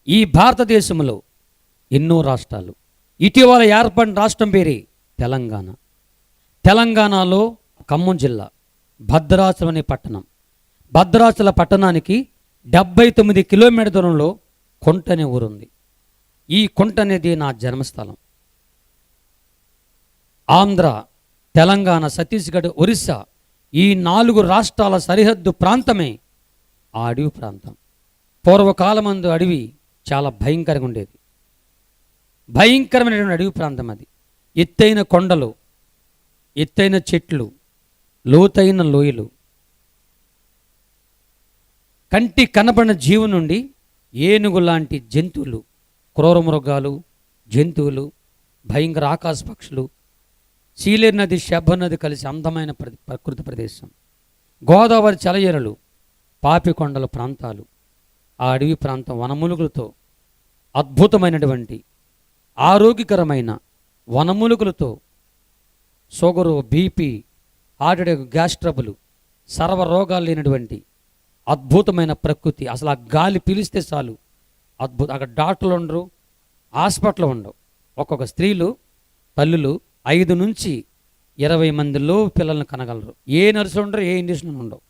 ఈ భారతదేశంలో ఎన్నో రాష్ట్రాలు. ఇటీవల ఏర్పడిన రాష్ట్రం పేరే తెలంగాణ. తెలంగాణలో ఖమ్మం జిల్లా భద్రాచలం అనే పట్టణం. భద్రాచల పట్టణానికి 79 కిలోమీటర్ దూరంలో కొంట అనే ఊరుంది. ఈ కొంట అనేది నా జన్మస్థలం. ఆంధ్ర, తెలంగాణ, ఛత్తీస్గఢ్, ఒరిస్సా ఈ 4 రాష్ట్రాల సరిహద్దు ప్రాంతమే ఆ అడవి ప్రాంతం. పూర్వకాలమందు అడవి చాలా భయంకరంగా ఉండేది. భయంకరమైనటువంటి అడవి ప్రాంతం అది. ఎత్తైన కొండలు, ఎత్తైన చెట్లు, లోతైన లోయలు, కంటి కనబడిన జీవు నుండి ఏనుగు లాంటి జంతువులు, క్రూర మృగాలు, జంతువులు, భయంకర ఆకాశ పక్షులు, సీలేరు నది, శబ్బ నది కలిసి అందమైన ప్రకృతి ప్రదేశం. గోదావరి చలయేరులు, పాపికొండల ప్రాంతాలు. ఆ అడవి ప్రాంతం వనమూలికలతో అద్భుతమైనటువంటి ఆరోగ్యకరమైన వనమూలికలతో sugar, BP, heart attack, gas trouble, సర్వ రోగాలు లేనటువంటి అద్భుతమైన ప్రకృతి. అసలు ఆ గాలి పీలిస్తే చాలు అద్భుతం. అక్కడ డాక్టర్లు ఉండరు, హాస్పిటల్ ఉండవు. ఒక్కొక్క స్త్రీలు, తల్లులు 5 నుంచి 20 మందిలో పిల్లల్ని కనగలరు. ఏ నర్సులు ఉండరు, ఏ ఇంజక్షన్ ఉండవు.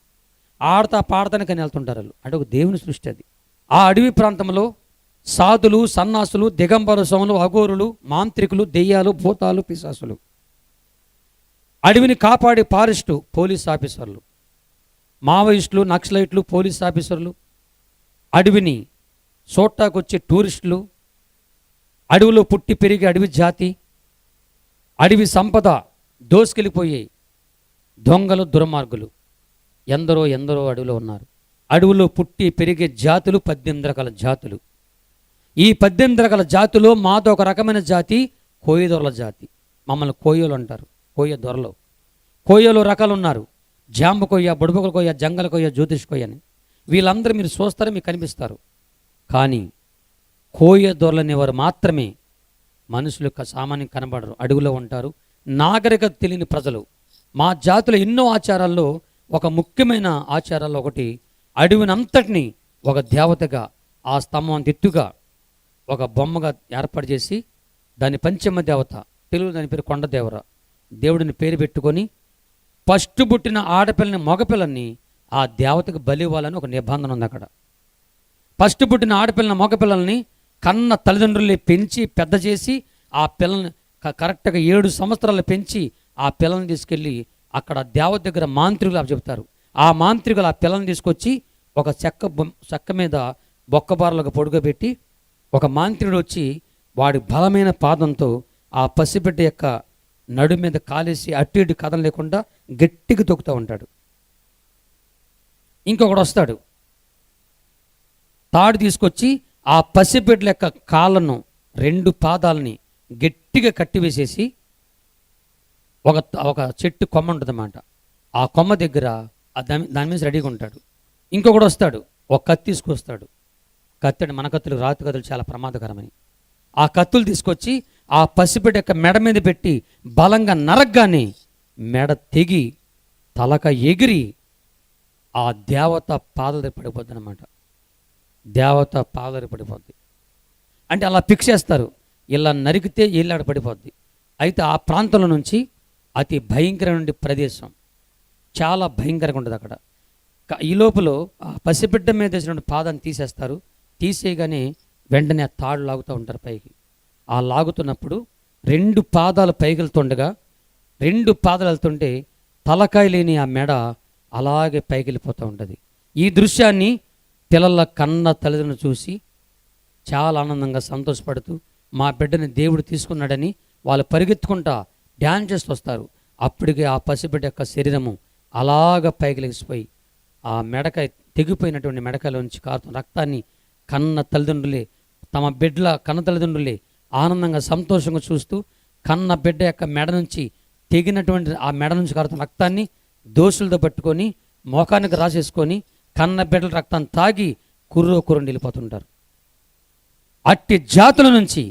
ఆడతా పాడతానే కానీ వెళ్తుంటారు వాళ్ళు. అంటే ఒక దేవుని సృష్టి అది. ఆ అడవి ప్రాంతంలో సాధులు, సన్నాసులు, దిగంబర స్వాములు, అఘోరులు, మాంత్రికులు, దెయ్యాలు, భూతాలు, పిశాసులు, అడవిని కాపాడే ఫారెస్టు పోలీస్ ఆఫీసర్లు, మావోయిస్టులు, నక్సలైట్లు, పోలీస్ ఆఫీసర్లు, అడవిని చూట్టాకొచ్చే టూరిస్టులు, అడవిలో పుట్టి పెరిగే అడవి జాతి, అడవి సంపద దోసుకెళ్ళిపోయే దొంగలు, దుర్మార్గులు ఎందరో ఎందరో అడవిలో ఉన్నారు. అడవిలో పుట్టి పెరిగే జాతులు 18 రకాల జాతులు. ఈ 18 రకాల జాతులో మాతో ఒక రకమైన జాతి కోయ దొరల జాతి. మమ్మల్ని కోయోలు అంటారు, కోయ దొరలు. కోయలో రకాలు ఉన్నారు. జాంబ కొయ్య, బుడబుకల కొయ్య, జంగల కొయ్య, జ్యోతిష్ కొయ్య అని. వీళ్ళందరూ మీరు చూస్తారు, మీకు కనిపిస్తారు. కానీ కోయ దొరలనేవారు మాత్రమే మనుషుల యొక్క సామాన్యం కనబడరు, అడవిలో ఉంటారు. నాగరికత తెలియని ప్రజలు. మా జాతుల ఎన్నో ఆచారాల్లో ఒక ముఖ్యమైన ఆచారాల్లో ఒకటి, అడవినంతటిని ఒక దేవతగా, ఆ స్తంభం ఎత్తుగా ఒక బొమ్మగా ఏర్పాటు చేసి దాని పంచమ దేవత, తెలుగు దాని పేరు కొండదేవర, దేవుడిని పేరు పెట్టుకొని ఫస్ట్ పుట్టిన ఆడపిల్లని, మగపిల్లని ఆ దేవతకు బలి ఇవ్వాలని ఒక నిబంధన ఉంది అక్కడ. ఫస్ట్ పుట్టిన ఆడపిల్లని, మగపిల్లల్ని కన్న తల్లిదండ్రుల్ని పెంచి పెద్ద చేసి ఆ పిల్లల్ని కరెక్ట్గా 7 సంవత్సరాలు పెంచి ఆ పిల్లల్ని తీసుకెళ్ళి అక్కడ దేవత దగ్గర మాంత్రికులు చెప్తారు. ఆ మాంత్రికులు ఆ పిల్లల్ని తీసుకొచ్చి ఒక చెక్క మీద బొక్కబారలుగా పొడుగబెట్టి ఒక మాంత్రికుడు వచ్చి వాడి బలమైన పాదంతో ఆ పసిబిడ్డ యొక్క నడు మీద కాలేసి అటు ఇటు కథం లేకుండా గట్టిగా తొక్కుతూ ఉంటాడు. ఇంకొకడు వస్తాడు, తాడు తీసుకొచ్చి ఆ పసిబిడ్డల యొక్క కాళ్ళను, 2 పాదాలని గట్టిగా కట్టివేసేసి ఒక చెట్టు కొమ్మ ఉంటుందన్నమాట. ఆ కొమ్మ దగ్గర దాని మీద రెడీగా ఉంటాడు. ఇంకొకడు వస్తాడు, ఒక కత్తి తీసుకొస్తాడు. కత్తి, మన కత్తులు, రాతి కత్తులు చాలా ప్రమాదకరమని ఆ కత్తులు తీసుకొచ్చి ఆ పసిబిడ్డ యొక్క మెడ మీద పెట్టి బలంగా నరగ్గానే మెడ తెగి తలక ఎగిరి ఆ దేవత పాదరి పడిపోద్ది అన్నమాట. దేవత పాదరి పడిపోద్ది అంటే అలా ఫిక్స్ చేస్తారు. ఇలా నరికితే ఏళ్ళాడ పడిపోద్ది. అయితే ఆ ప్రాంతంలో నుంచి అతి భయంకరమైన ప్రదేశం, చాలా భయంకరంగా ఉంటుంది అక్కడ. ఈ లోపల ఆ పసిబిడ్డ మీద వేసినటువంటి పాదాన్ని తీసేస్తారు. తీసేయగానే వెంటనే ఆ తాడు లాగుతూ ఉంటారు పైకి. ఆ లాగుతున్నప్పుడు 2 పాదాలు పైకి వెళ్తుండగా 2 పాదాలు వెళ్తుంటే తలకాయ లేని ఆ మెడ అలాగే పైకి వెళ్ళిపోతూ ఉంటుంది. ఈ దృశ్యాన్ని పిల్లల కన్న తల్లిదండ్రులు చూసి చాలా ఆనందంగా సంతోషపడుతూ మా బిడ్డని దేవుడు తీసుకున్నాడని వాళ్ళు పరిగెత్తుకుంటా డ్యాన్స్ చేస్తూ వస్తారు. అప్పటికే ఆ పసిబిడ్డ యొక్క శరీరము అలాగ పైకి లెగిసిపోయి ఆ మెడకాయ, తెగిపోయినటువంటి మెడకాయలోంచి కారుతున్న రక్తాన్ని కన్న తల్లిదండ్రులే, తమ బిడ్డల కన్న తల్లిదండ్రులే ఆనందంగా సంతోషంగా చూస్తూ కన్న బిడ్డ యొక్క మెడ నుంచి తెగినటువంటి ఆ మెడ నుంచి కారుతున్న రక్తాన్ని దోషులతో పట్టుకొని మోకానికి రాసేసుకొని కన్న బిడ్డల రక్తాన్ని తాగి కుర్రని వెళ్ళిపోతుంటారు. అట్టి జాతుల నుంచి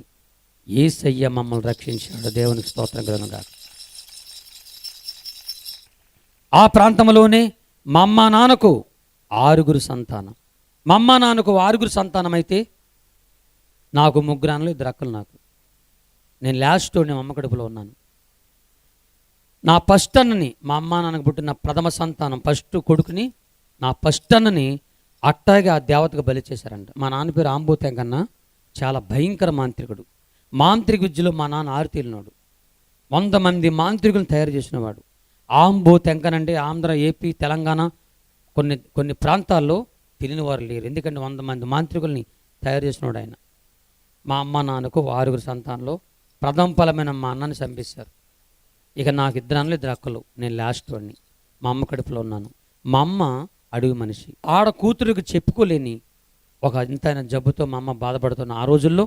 యేసయ్య మమ్మల్ని రక్షించాడు. దేవునికి స్తోత్రం కలుగునుగాక. ఆ ప్రాంతంలోనే మా అమ్మ నాన్నకు 6 సంతానం. మా అమ్మ నాన్నకు 6 సంతానం అయితే నాకు 3 అన్నలు 2 అక్కలు. నేను లాస్ట్ మా అమ్మ కడుపులో ఉన్నాను. నా ఫస్ట్ అన్నని, మా అమ్మ నాన్నకు పుట్టిన ప్రథమ సంతానం ఫస్ట్ కొడుకుని, నా ఫస్ట్ అన్నని అట్టాగే ఆ దేవతకు బలి చేశారంట. మా నాన్న పేరు ఆంబోతే కన్నా చాలా భయంకర మాంత్రికుడు. మాంత్రిక విద్యలో మా నాన్న ఆరుతీలినాడు. 100 మంది మాంత్రికులను తయారు చేసినవాడు. ఆంబో తెంకనంటే ఆంధ్ర, ఏపీ, తెలంగాణ కొన్ని ప్రాంతాల్లో తెలియని వారు లేరు. ఎందుకంటే 100 మంది మాంత్రికుల్ని తయారు చేసినవాడు ఆయన. మా అమ్మ నాన్నకు 6 సంతానంలో ప్రథమ ఫలమైన మా అన్నని చంపేశారు. ఇక నాకు 2 అన్నలు 2 అక్కలు. నేను లాస్ట్ వాడిని. మా అమ్మ కడుపులో ఉన్నాను. మా అమ్మ అడవి మనిషి. ఆడ కూతురికి చెప్పుకోలేని ఒక ఇంతైన జబ్బుతో మా అమ్మ బాధపడుతున్న ఆ రోజుల్లో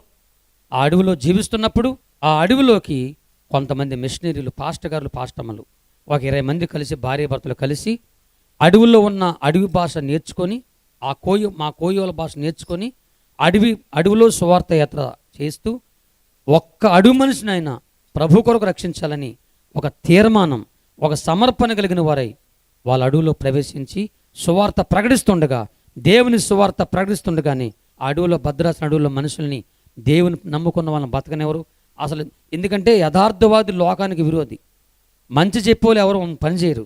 ఆ అడవిలో జీవిస్తున్నప్పుడు ఆ అడవిలోకి కొంతమంది మిషనరీలు, పాస్టగారులు, పాస్టమ్మలు ఒక 20 మంది కలిసి, భార్యాభర్తలు కలిసి అడవుల్లో ఉన్న అడవి భాష నేర్చుకొని, మా కోయోల భాష నేర్చుకొని అడవిలో సువార్త యాత్ర చేస్తూ ఒక్క అడవి మనిషినైనా ప్రభు కొరకు రక్షించాలని ఒక తీర్మానం, ఒక సమర్పణ కలిగిన వారై వాళ్ళ అడవిలో ప్రవేశించి సువార్త ప్రకటిస్తుండగా, దేవుని సువార్త ప్రకటిస్తుండగానే ఆ అడవిలో, భద్రాసన అడవుల్లో మనుషుల్ని, దేవుని నమ్ముకున్న వాళ్ళని బతకనివ్వరు అసలు. ఎందుకంటే యథార్థవాది లోకానికి విరోధి. మంచి చెప్పేవాళ్ళు ఎవరు పనిచేయరు.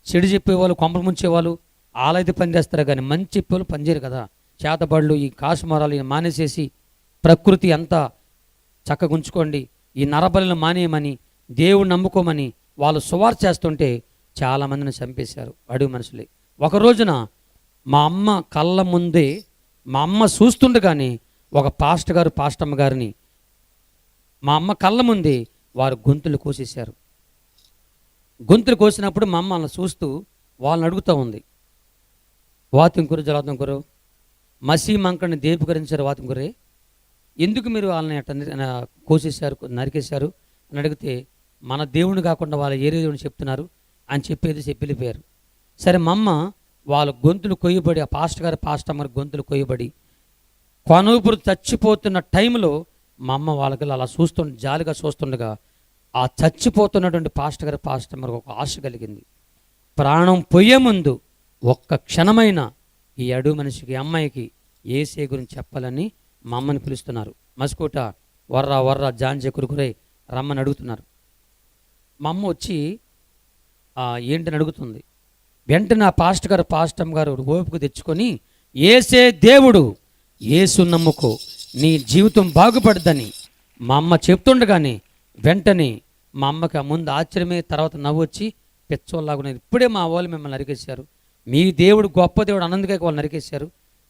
చెడు చెప్పేవాళ్ళు, కొంపలు ముంచేవాళ్ళు ఆలైతే పనిచేస్తారు, కానీ మంచి చెప్పేవాళ్ళు పనిచేయరు కదా. చేతబడులు, ఈ కాసుమరాలు మానేసేసి ప్రకృతి అంతా చక్కగుంచుకోండి, ఈ నరబలిని మానేయమని, దేవుడు నమ్ముకోమని వాళ్ళు సువార్త చేస్తుంటే చాలామందిని చంపేశారు అడవి మనుషులే. ఒక రోజున మా అమ్మ కళ్ళ ముందే, మా అమ్మ చూస్తుండగానే ఒక పాస్టర్ గారు, పాస్టమ్మ గారిని మా అమ్మ కళ్ళ ముందే వారు గొంతులు కోసేశారు. గొంతులు కోసినప్పుడు మా అమ్మ అలా చూస్తూ వాళ్ళని అడుగుతూ ఉంది, వాతింకురు జలాతంకురు మసీ మంకడిని దేపుకరించారు వాతింకురే, ఎందుకు మీరు వాళ్ళని అట్లా కోసేశారు, నరికేశారు అని అడిగితే, మన దేవుని కాకుండా వాళ్ళ ఏరే దేవుని చెప్తున్నారు అని చెప్పి వెళ్ళిపోయారు. సరే మా అమ్మ వాళ్ళ గొంతులు కొయ్యబడి, ఆ పాస్టర్ గారు, పాస్టమ్మ గొంతులు కొయ్యబడి కొనూపురు చచ్చిపోతున్న టైంలో మా అమ్మ వాళ్ళకి అలా జాలిగా చూస్తుండగా ఆ చచ్చిపోతున్నటువంటి పాస్టర్ గారు, పాస్టమ్మకు ఒక ఆశ కలిగింది. ప్రాణం పోయే ముందు ఒక్క క్షణమైన ఈ అడవి మనిషికి, అమ్మాయికి యేసే గురించి చెప్పాలని మా అమ్మని పిలుస్తున్నారు. మస్కోట వర్రా జాంజే కురుకురై రమ్మని అడుగుతున్నారు. మా అమ్మ వచ్చి ఏంటని అడుగుతుంది. వెంటనే ఆ పాస్టర్ గారు, పాస్టమ్ గారు ఓపిక తెచ్చుకొని, యేసే దేవుడు, యేసు నమ్ముకో, నీ జీవితం బాగుపడదని మా అమ్మ చెప్తుండగానే వెంటనే మా అమ్మకి ఆ ముందు ఆశ్చర్యమే, తర్వాత నవ్వు వచ్చి పెచ్చోళ్ళలాగున్నది. ఇప్పుడే మా వాళ్ళు మిమ్మల్ని నరికేశారు, మీ దేవుడు గొప్ప దేవుడు అన్నందుకే వాళ్ళు నరికేశారు,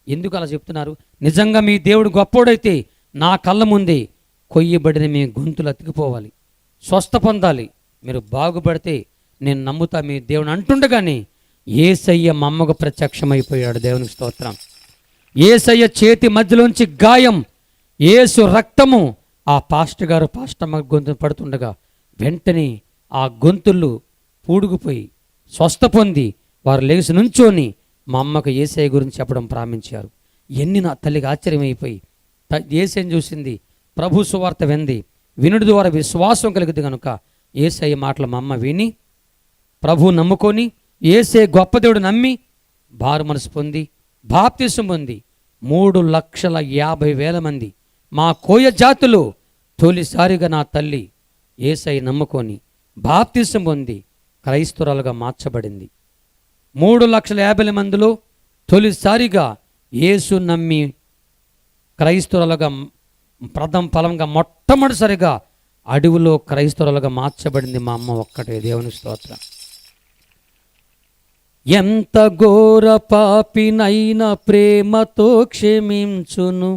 ఎందుకు అలా చెప్తున్నారు? నిజంగా మీ దేవుడు గొప్పోడైతే నా కళ్ళ ముందే కొయ్యబడిన మీ గొంతులు అతికిపోవాలి, స్వస్థ పొందాలి, మీరు బాగుపడితే నేను నమ్ముతా మీ దేవుని అంటుండగానే యేసయ్య మా అమ్మకు ప్రత్యక్షమైపోయాడు. దేవునికి స్తోత్రం. యేసయ్య చేతి మధ్యలోంచి గాయం, యేసు రక్తము ఆ పాస్టర్ గారు, పాస్టమ్మ గొంతు పడుతుండగా వెంటనే ఆ గొంతులు పూడుకుపోయి స్వస్థ పొంది వారు లేచి నుంచొని మా అమ్మకు యేసయ్య గురించి చెప్పడం ప్రారంభించారు. నా తల్లికి ఆశ్చర్యమైపోయి యేసయ్యను చూసింది, ప్రభు సువార్త వింది, వినుడి ద్వారా విశ్వాసం కలిగింది కనుక యేసయ్య మాటలు మా అమ్మ విని ప్రభు నమ్ముకొని యేసే గొప్ప దేవుడు నమ్మి బారు మనసు పొంది బాప్తిసం పొంది 3,50,000 మంది మా కోయ జాతులు తొలిసారిగా నా తల్లి యేసయ్య నమ్ముకొని బాప్తిసం పొంది క్రైస్తవురాలుగా మార్చబడింది. 3,50,000 మందిలో తొలిసారిగా యేసు నమ్మి క్రైస్తవులుగా ప్రథమ ఫలంగా మొట్టమొదటిసారిగా అడవిలో క్రైస్తవులుగా మార్చబడింది మా అమ్మ ఒక్కటే. దేవుని స్తోత్రం. ఎంత ఘోర పాపినైనా ప్రేమతో క్షమించును,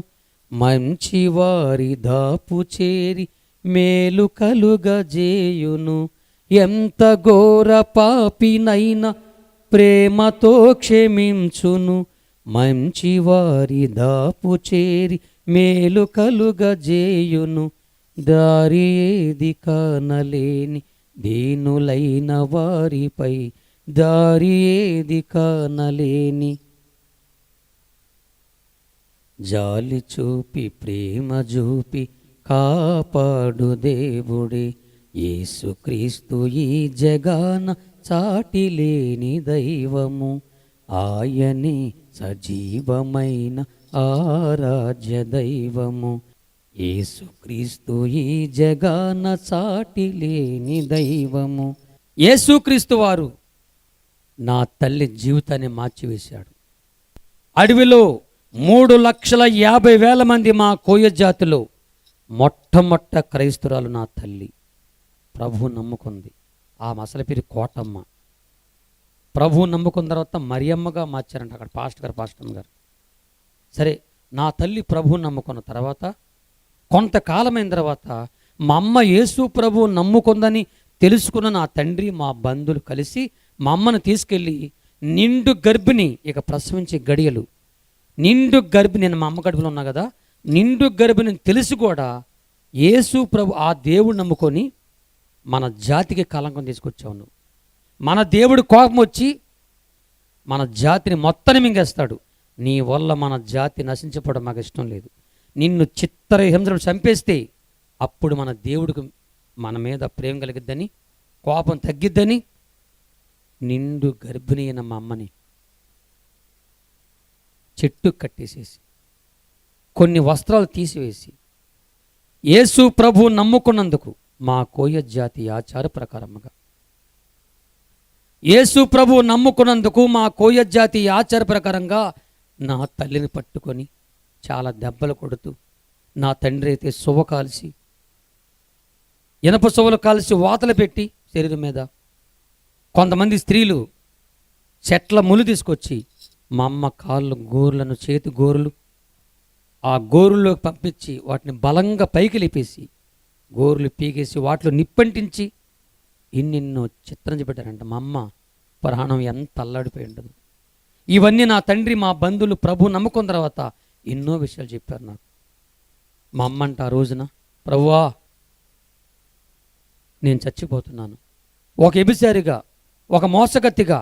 మంచివారి దాపు చేరి మేలు కలుగజేయును. ఎంత ఘోర పాపినైనా ప్రేమతో క్షమించును, మంచివారి దాపు చేరి మేలు కలుగజేయును. దారి ఏది కానలేని దీనులైన వారిపై, దారి ఏది కానలేని జాలి చూపి ప్రేమ చూపి కాపాడు దేవుడే, యేసుక్రీస్తు ఈ జగాన చాటిలేని దైవము, ఆయనే సజీవమైన ఆరాధ్య దైవము. యేసుక్రీస్తు ఈ జగాన సాటి లేని దైవము. యేసుక్రీస్తు వారు నా తల్లి జీవితాన్ని మార్చివేశాడు. అడవిలో 3,50,000 మంది మా కోయ జాతిలో మొట్టమొట్ట క్రైస్తురాలు నా తల్లి. ప్రభు నమ్ముకుంది. ఆ మసల పేరు కోటమ్మ. ప్రభు నమ్ముకున్న తర్వాత మరియమ్మగా మార్చారంట అక్కడ పాస్టమ్ గారు. సరే, నా తల్లి ప్రభు నమ్ముకున్న తర్వాత కొంతకాలమైన తర్వాత మా అమ్మ యేసు ప్రభు నమ్ముకుందని తెలుసుకున్న నా తండ్రి మా బంధువులు కలిసి మా అమ్మను తీసుకెళ్ళి నిండు గర్భిణి, ఇక ప్రసవించే గడియలు, నిండు గర్భిణి, నేను మా అమ్మ గర్భిణి ఉన్నా కదా, నిండు గర్భిణి తెలిసి కూడా యేసు ప్రభు ఆ దేవుడు నమ్ముకొని మన జాతికి కలంకం తీసుకొచ్చావు నువ్వు. మన దేవుడు కోపం వచ్చి మన జాతిని మొత్తాన్ని మింగేస్తాడు. నీ వల్ల మన జాతి నశించకపోవడం మాకు ఇష్టం లేదు. నిన్ను చిత్రహింసలు చంపేస్తే అప్పుడు మన దేవుడికి మన మీద ప్రేమ కలిగిద్దని, కోపం తగ్గిద్దని నిండు గర్భిణి అయిన మా అమ్మని చెట్టు కట్టేసేసి కొన్ని వస్త్రాలు తీసివేసి యేసు ప్రభు నమ్ముకున్నందుకు మా కోయ జాతి ఆచార ప్రకారముగా, యేసు ప్రభు నమ్ముకున్నందుకు మా కోయ జాతి ఆచార ప్రకారంగా నా తల్లిని పట్టుకొని చాలా దెబ్బలు కొడుతూ, నా తండ్రి అయితే సువ్వ కాల్చి, ఇనప సువ్వలు కాల్చి వాతలు పెట్టి శరీరం మీద, కొంతమంది స్త్రీలు చెట్ల ములు తీసుకొచ్చి మా అమ్మ కాళ్ళు గోరులను, చేతి గోరులు ఆ గోరుల్లోకి పంపించి వాటిని బలంగా పైకి లేపేసి గోరులు పీకేసి వాటిలో నిప్పంటించి ఎన్నెన్నో చిత్రం చెప్పారంట. మా అమ్మ ప్రాణం ఎంత అల్లాడిపోయి ఉండదు. ఇవన్నీ నా తండ్రి మా బంధువులు ప్రభు నమ్ముకున్న తర్వాత ఎన్నో విషయాలు చెప్పారు నాకు. మా అమ్మ అంట ఆ రోజున, ప్రభువా నేను చచ్చిపోతున్నాను, ఒక ఎబిసారిగా, ఒక మోసగత్తిగా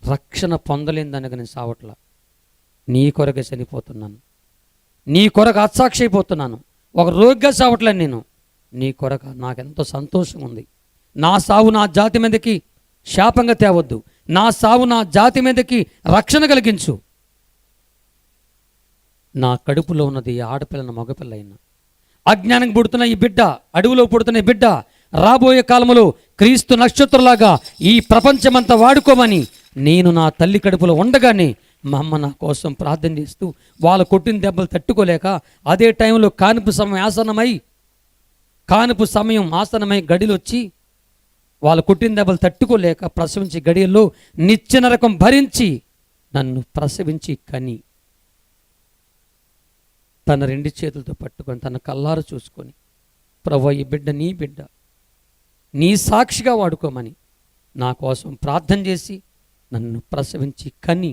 రక్షణ పొందలేదనగా నేను సావట్లా, నీ కొరకే చనిపోతున్నాను, నీ కొరకు అత్సాక్షి అయిపోతున్నాను, ఒక రోగిగా సావట్లేను నేను, నీ కొరకు నాకెంతో సంతోషం ఉంది. నా సావు నా జాతి మీదకి శాపంగా తేవద్దు, నా సావు నా జాతి మీదకి రక్షణ కలిగించు. నా కడుపులో ఉన్నది ఆడపిల్లన మగపిల్ల అయినా, అజ్ఞానం పుడుతున్న ఈ బిడ్డ, అడవిలో పుడుతున్న ఈ బిడ్డ రాబోయే కాలంలో క్రీస్తు నక్షత్రంలాగా ఈ ప్రపంచమంతా వాడుకోమని నేను నా తల్లి కడుపులో ఉండగానే మా అమ్మ నా కోసం ప్రార్థన చేస్తూ, వాళ్ళు కొట్టిన దెబ్బలు తట్టుకోలేక అదే టైంలో కానుపు సమయం ఆసనమై గడిలొచ్చి వాళ్ళు కొట్టిన దెబ్బలు తట్టుకోలేక ప్రసవించి గడియల్లో నిత్య నరకం భరించి నన్ను ప్రసవించి కని తన 2 చేతులతో పట్టుకొని తన కల్లారు చూసుకొని, ప్రభువా ఈ బిడ్డ నీ బిడ్డ, నీ సాక్షిగా వాడుకోమని నా కోసం ప్రార్థన చేసి నన్ను ప్రసవించి కని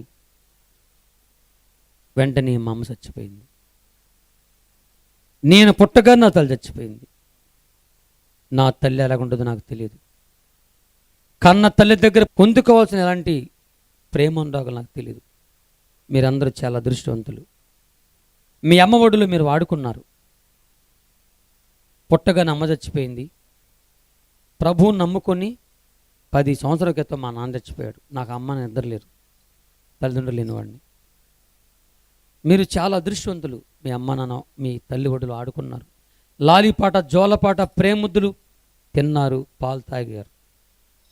వెంటనే మా అమ్మ చచ్చిపోయింది. నేను పుట్టగా నా తల్లి చచ్చిపోయింది. నా తల్లి ఎలాగుంటుందో నాకు తెలియదు. కన్న తల్లి దగ్గర పొందుకోవాల్సిన ఎలాంటి ప్రేమ ఉండాలో నాకు తెలియదు. మీరందరూ చాలా అదృష్టవంతులు. మీ అమ్మ ఒడిలో మీరు వాడుకున్నారు. పుట్టగానే అమ్మ చచ్చిపోయింది. ప్రభువుని నమ్ముకొని 10 సంవత్సరాల క్రితం మా నాన్న చచ్చిపోయాడు. నాకు అమ్మ నిద్ర లేరు, తల్లిదండ్రులు లేనివాడిని. మీరు చాలా అదృష్టవంతులు. మీ అమ్మ నాన్న మీ తల్లి ఒడిలో ఆడుకున్నారు. లాలిపాట జోలపాట ప్రేముద్దులు తిన్నారు, పాలు తాగారు.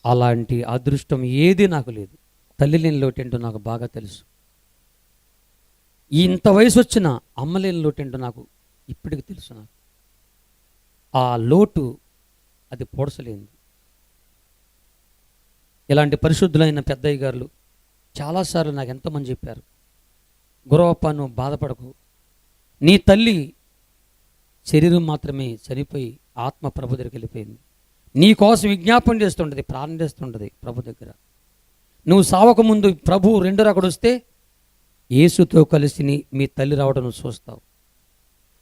అలాంటి అదృష్టం ఏది నాకు లేదు. తల్లి లేని లోటేంటో నాకు బాగా తెలుసు. ఇంత వయసు వచ్చిన అమ్మ లేని లోటేంటో నాకు ఇప్పటికి తెలుసు. నాకు ఆ లోటు అది పోడ్చలేంది. ఇలాంటి పరిశుద్ధులైన పెద్దయ్య గారు చాలాసార్లు నాకు ఎంతోమంది చెప్పారు, గురవప్ప నువ్వు బాధపడకు, నీ తల్లి శరీరం మాత్రమే చనిపోయి ఆత్మ ప్రభు దగ్గరికి వెళ్ళిపోయింది, నీ కోసం విజ్ఞాపన చేస్తుంటుంది, ప్రార్థన చేస్తుంటుంది ప్రభు దగ్గర. నువ్వు సావక ముందు ప్రభు 2 రాకడ వస్తే యేసుతో కలిసి మీ తల్లి రావడం నువ్వు చూస్తావు.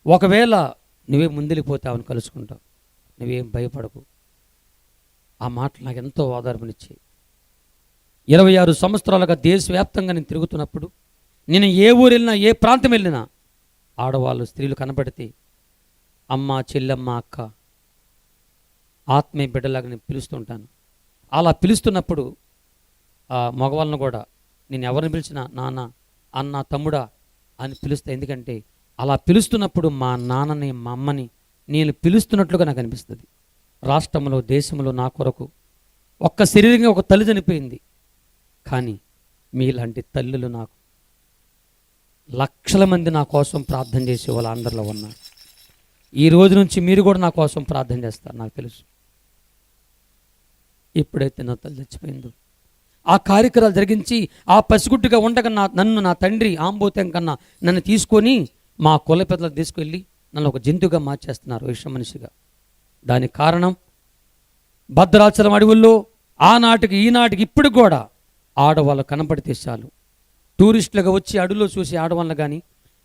ఒకవేళ నువ్వే ముందెళ్ళిపోతావని కలుసుకుంటావు, నువ్వేం భయపడకు. ఆ మాటలు నాకు ఎంతో ఆధారపనిచ్చాయి. 26 సంవత్సరాలుగా దేశవ్యాప్తంగా నేను తిరుగుతున్నప్పుడు, నేను ఏ ఊరు వెళ్ళినా ఏ ప్రాంతం వెళ్ళినా ఆడవాళ్ళు స్త్రీలు కనబడితే అమ్మ, చెల్లెమ్మ, అక్క, ఆత్మీయ బిడ్డలాగా నేను పిలుస్తుంటాను. అలా పిలుస్తున్నప్పుడు మగవాళ్ళను కూడా నేను ఎవరిని పిలిచినా నాన్న, అన్న, తమ్ముడా అని పిలుస్తా. ఎందుకంటే అలా పిలుస్తున్నప్పుడు మా నాన్నని మా అమ్మని నేను పిలుస్తున్నట్లుగా నాకు అనిపిస్తుంది. రాష్ట్రంలో దేశంలో నా కొరకు ఒక్క శరీరంగా ఒక తల్లి చనిపోయింది. కానీ మీలాంటి తల్లులు నాకు లక్షల మంది నా కోసం ప్రార్థన చేసే వాళ్ళ అందరిలో ఉన్నారు. ఈ రోజు నుంచి మీరు కూడా నా కోసం ప్రార్థన చేస్తారు నాకు తెలుసు. ఎప్పుడైతే నా తల్లి చచ్చిపోయిందో ఆ కార్యక్రమాలు జరిగించి ఆ పసిగుట్టుగా ఉండగా నన్ను నా తండ్రి ఆంబోతం కన్నా నన్ను తీసుకొని మా కుల పెద్దలకు తీసుకెళ్ళి నన్ను ఒక జంతువుగా మార్చేస్తున్నారు, విష మనిషిగా. దానికి కారణం భద్రాచలం అడవుల్లో ఆనాటికి ఈనాటికి ఇప్పుడు కూడా ఆడవాళ్ళు కనపడితే చాలు, టూరిస్టులుగా వచ్చి అడవిలో చూసి ఆడవాళ్ళని కానీ,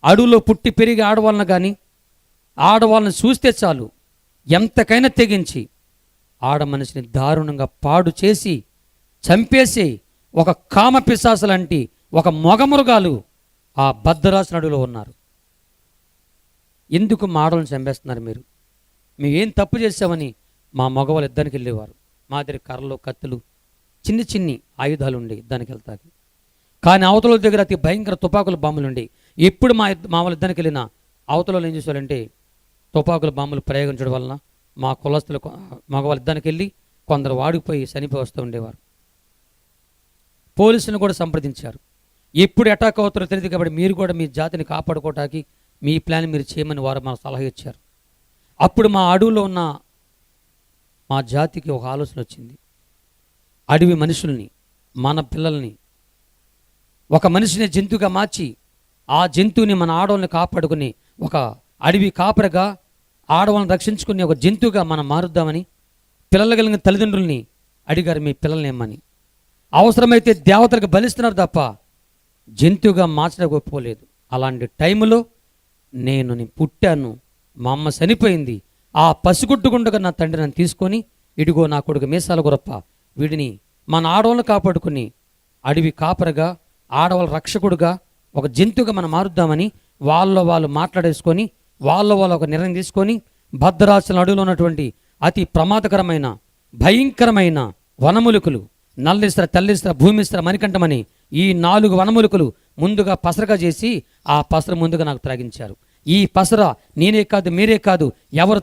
అడవిలో పుట్టి పెరిగి ఆడవాళ్ళని కానీ, ఆడవాళ్ళని చూస్తే చాలు ఎంతకైనా తెగించి ఆడ మనిషిని దారుణంగా పాడు చేసి చంపేసి ఒక కామ పిశాసులాంటి ఒక మొగమురుగాలు ఆ భద్రాచలం అడవిలో ఉన్నారు. ఎందుకు మా ఆడవాళ్ళని చంపేస్తున్నారు మీరు? మేము ఏం తప్పు చేసామని మా మగవాళ్ళు యుద్ధానికి వెళ్ళేవారు. మా దగ్గర కర్రలు కత్తులు చిన్ని చిన్ని ఆయుధాలు ఉండి యుద్ధానికి వెళ్తాకి. కానీ అవతల దగ్గర అతి భయంకర తుపాకుల బాంబులు ఉండి ఎప్పుడు మా వాళ్ళ యుద్ధానికి వెళ్ళిన అవతలలో ఏం చేసేవారంటే తుపాకుల బాంబులు ప్రయోగించడం వలన మా కులస్తులు మగవాళ్ళ యుద్ధానికి వెళ్ళి కొందరు వాడిపోయి చనిపోయి వస్తూ ఉండేవారు. పోలీసులను కూడా సంప్రదించారు. ఎప్పుడు అటాక్ అవుతారో తెలియదు కాబట్టి మీరు కూడా మీ జాతిని కాపాడుకోవటానికి మీ ప్లాన్ మీరు చేయమని వారు మాకు సలహా ఇచ్చారు. అప్పుడు మా అడవిలో ఉన్న మా జాతికి ఒక ఆలోచన వచ్చింది. అడవి మనుషుల్ని, మన పిల్లల్ని ఒక మనిషిని జంతువుగా మార్చి ఆ జంతువుని మన ఆడవాళ్ళని కాపాడుకుని ఒక అడవి కాపరగా ఆడవాళ్ళని రక్షించుకుని ఒక జంతువుగా మనం మారుద్దామని పిల్లలు కలిగిన తల్లిదండ్రుల్ని అడిగారు, మీ పిల్లల్ని ఏమని. అవసరమైతే దేవతలకు బలిస్తున్నారు తప్ప జంతువుగా మార్చడానికి ఒప్పుకోలేదు. అలాంటి టైంలో నేను పుట్టాను, మా అమ్మ చనిపోయింది. ఆ పసిగుట్టుగుండగా నా తండ్రి నన్ను తీసుకొని ఇడిగో నా కొడుకు మీసాల గురప్ప, వీడిని మన ఆడవాళ్ళని కాపాడుకుని అడవి కాపరగా ఆడవాళ్ళ రక్షకుడుగా ఒక జంతువుగా మనం మారుద్దామని వాళ్ళు మాట్లాడేసుకొని వాళ్ళు ఒక నిర్ణయం తీసుకొని భద్రాచలం అడవిలో ఉన్నటువంటి అతి ప్రమాదకరమైన భయంకరమైన వనములుకులు నల్లిస్త్ర, తెల్లిస్త్ర, భూమిస్త్ర, మణికంఠమని ఈ 4 వనములుకులు ముందుగా పసరగా చేసి ఆ పసర ముందుగా నాకు త్రాగించారు. ఈ పసర నేనే కాదు మీరే కాదు ఎవరు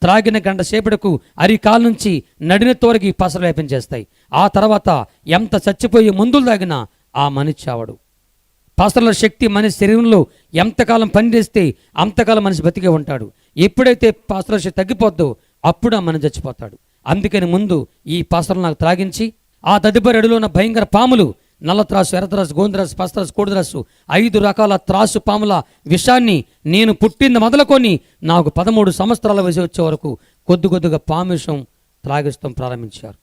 త్రాగిన గంట సేపటికు అరికాల నుంచి నడిన తోరకి ఈ పసర వ్యాపించేస్తాయి. ఆ తర్వాత ఎంత చచ్చిపోయి మందులు తాగినా ఆ మనిషి చావడు. పసరల శక్తి మనిషి శరీరంలో ఎంతకాలం పనిచేస్తే అంతకాలం మనిషి బతికే ఉంటాడు. ఎప్పుడైతే పసరల శక్తి తగ్గిపోద్దో అప్పుడు ఆ మనిషి చచ్చిపోతాడు. అందుకని ముందు ఈ పసరలు నాకు త్రాగించి ఆ తదుపరి అడుగులో ఉన్న భయంకర పాములు నల్లత్రాసు, ఎర్రత్రాసు, గోంద్రాసు, పసరాసు, కోడిద్రాసు 5 రకాల త్రాసు పాముల విషాన్ని నేను పుట్టింది మొదలుకొని నాకు 13 సంవత్సరాల వయసు వచ్చే వరకు కొద్దిగా పాము విషం త్రాగిస్తాం ప్రారంభించారు.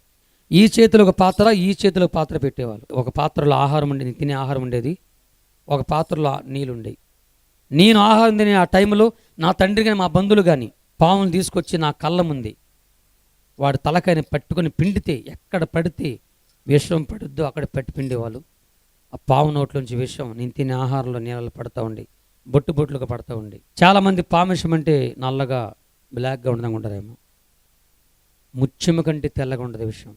ఈ చేతిలో ఒక పాత్ర, ఈ చేతిలో పాత్ర పెట్టేవాళ్ళు. ఒక పాత్రలో ఆహారం ఉండేది, తినే ఆహారం ఉండేది, ఒక పాత్రలో నీళ్ళు ఉండేవి. నేను ఆహారం తినే ఆ టైంలో నా తండ్రి కానీ మా బంధువులు కానీ పాములు తీసుకొచ్చి నా కళ్ళ ముందే వాడు తలకాయని పట్టుకొని పిండితే ఎక్కడ పడితే విషం పడుద్దో అక్కడ పెట్టి పిండేవాళ్ళు. ఆ పాము నోట్లోంచి విషం నేను తినే ఆహారంలో నీళ్ళలో పడుతూ ఉండి బొట్టుగా పడుతూ ఉండి. చాలామంది పాము విషం అంటే నల్లగా బ్లాక్గా ఉండదాకుంటారేమో, ముత్యము కంటే తెల్లగా ఉంటుంది విషం.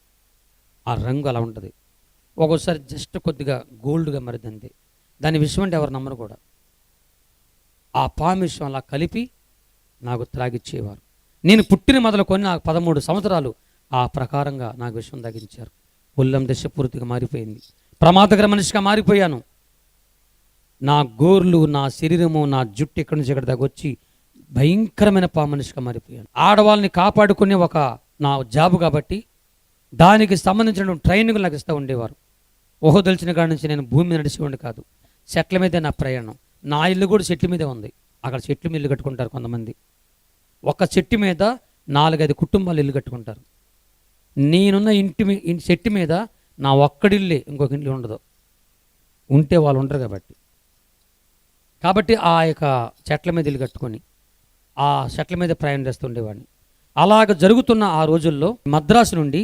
ఆ రంగు అలా ఉంటుంది. ఒక్కోసారి జస్ట్ కొద్దిగా గోల్డ్గా మరిది అంతే. దాని విషయం అంటే ఎవరు నమ్మరు కూడా. ఆ పాము విషయం అలా కలిపి నాకు త్రాగిచ్చేవారు. నేను పుట్టిన మొదలుకొని నాకు 13 సంవత్సరాలు ఆ ప్రకారంగా నాకు విషయం తగ్గించారు. ఉల్లం దశ పూర్తిగా మారిపోయింది, ప్రమాదకర మనిషిగా మారిపోయాను. నా గోర్లు, నా శరీరము, నా జుట్టు ఇక్కడి నుంచి ఇక్కడ దాకా వచ్చి భయంకరమైన మనిషిగా మారిపోయాను. ఆడవాళ్ళని కాపాడుకునే ఒక నా జాబు కాబట్టి దానికి సంబంధించిన ట్రైనింగ్లు నాకు ఇస్తూ ఉండేవారు. ఊహ తెలిసిన కాడి నుంచి నేను భూమి మీద నడిచేవాడిని కాదు, చెట్ల మీదే నా ప్రయాణం. నా ఇల్లు కూడా చెట్ల మీదే ఉంది. అక్కడ చెట్ల మీద ఇల్లు కట్టుకుంటారు కొంతమంది. ఒక చెట్టు మీద 4-5 కుటుంబాలు ఇల్లు కట్టుకుంటారు. నేనున్న చెట్టు మీద నా ఒక్కడిల్లే, ఇంకొక ఇల్లు ఉండదు. ఉంటే వాళ్ళు ఉండరు కాబట్టి ఆ యొక్క చెట్ల మీద ఇల్లు కట్టుకొని ఆ చెట్ల మీద ప్రయాణం చేస్తూ ఉండేవాడిని. అలాగ జరుగుతున్న ఆ రోజుల్లో మద్రాసు నుండి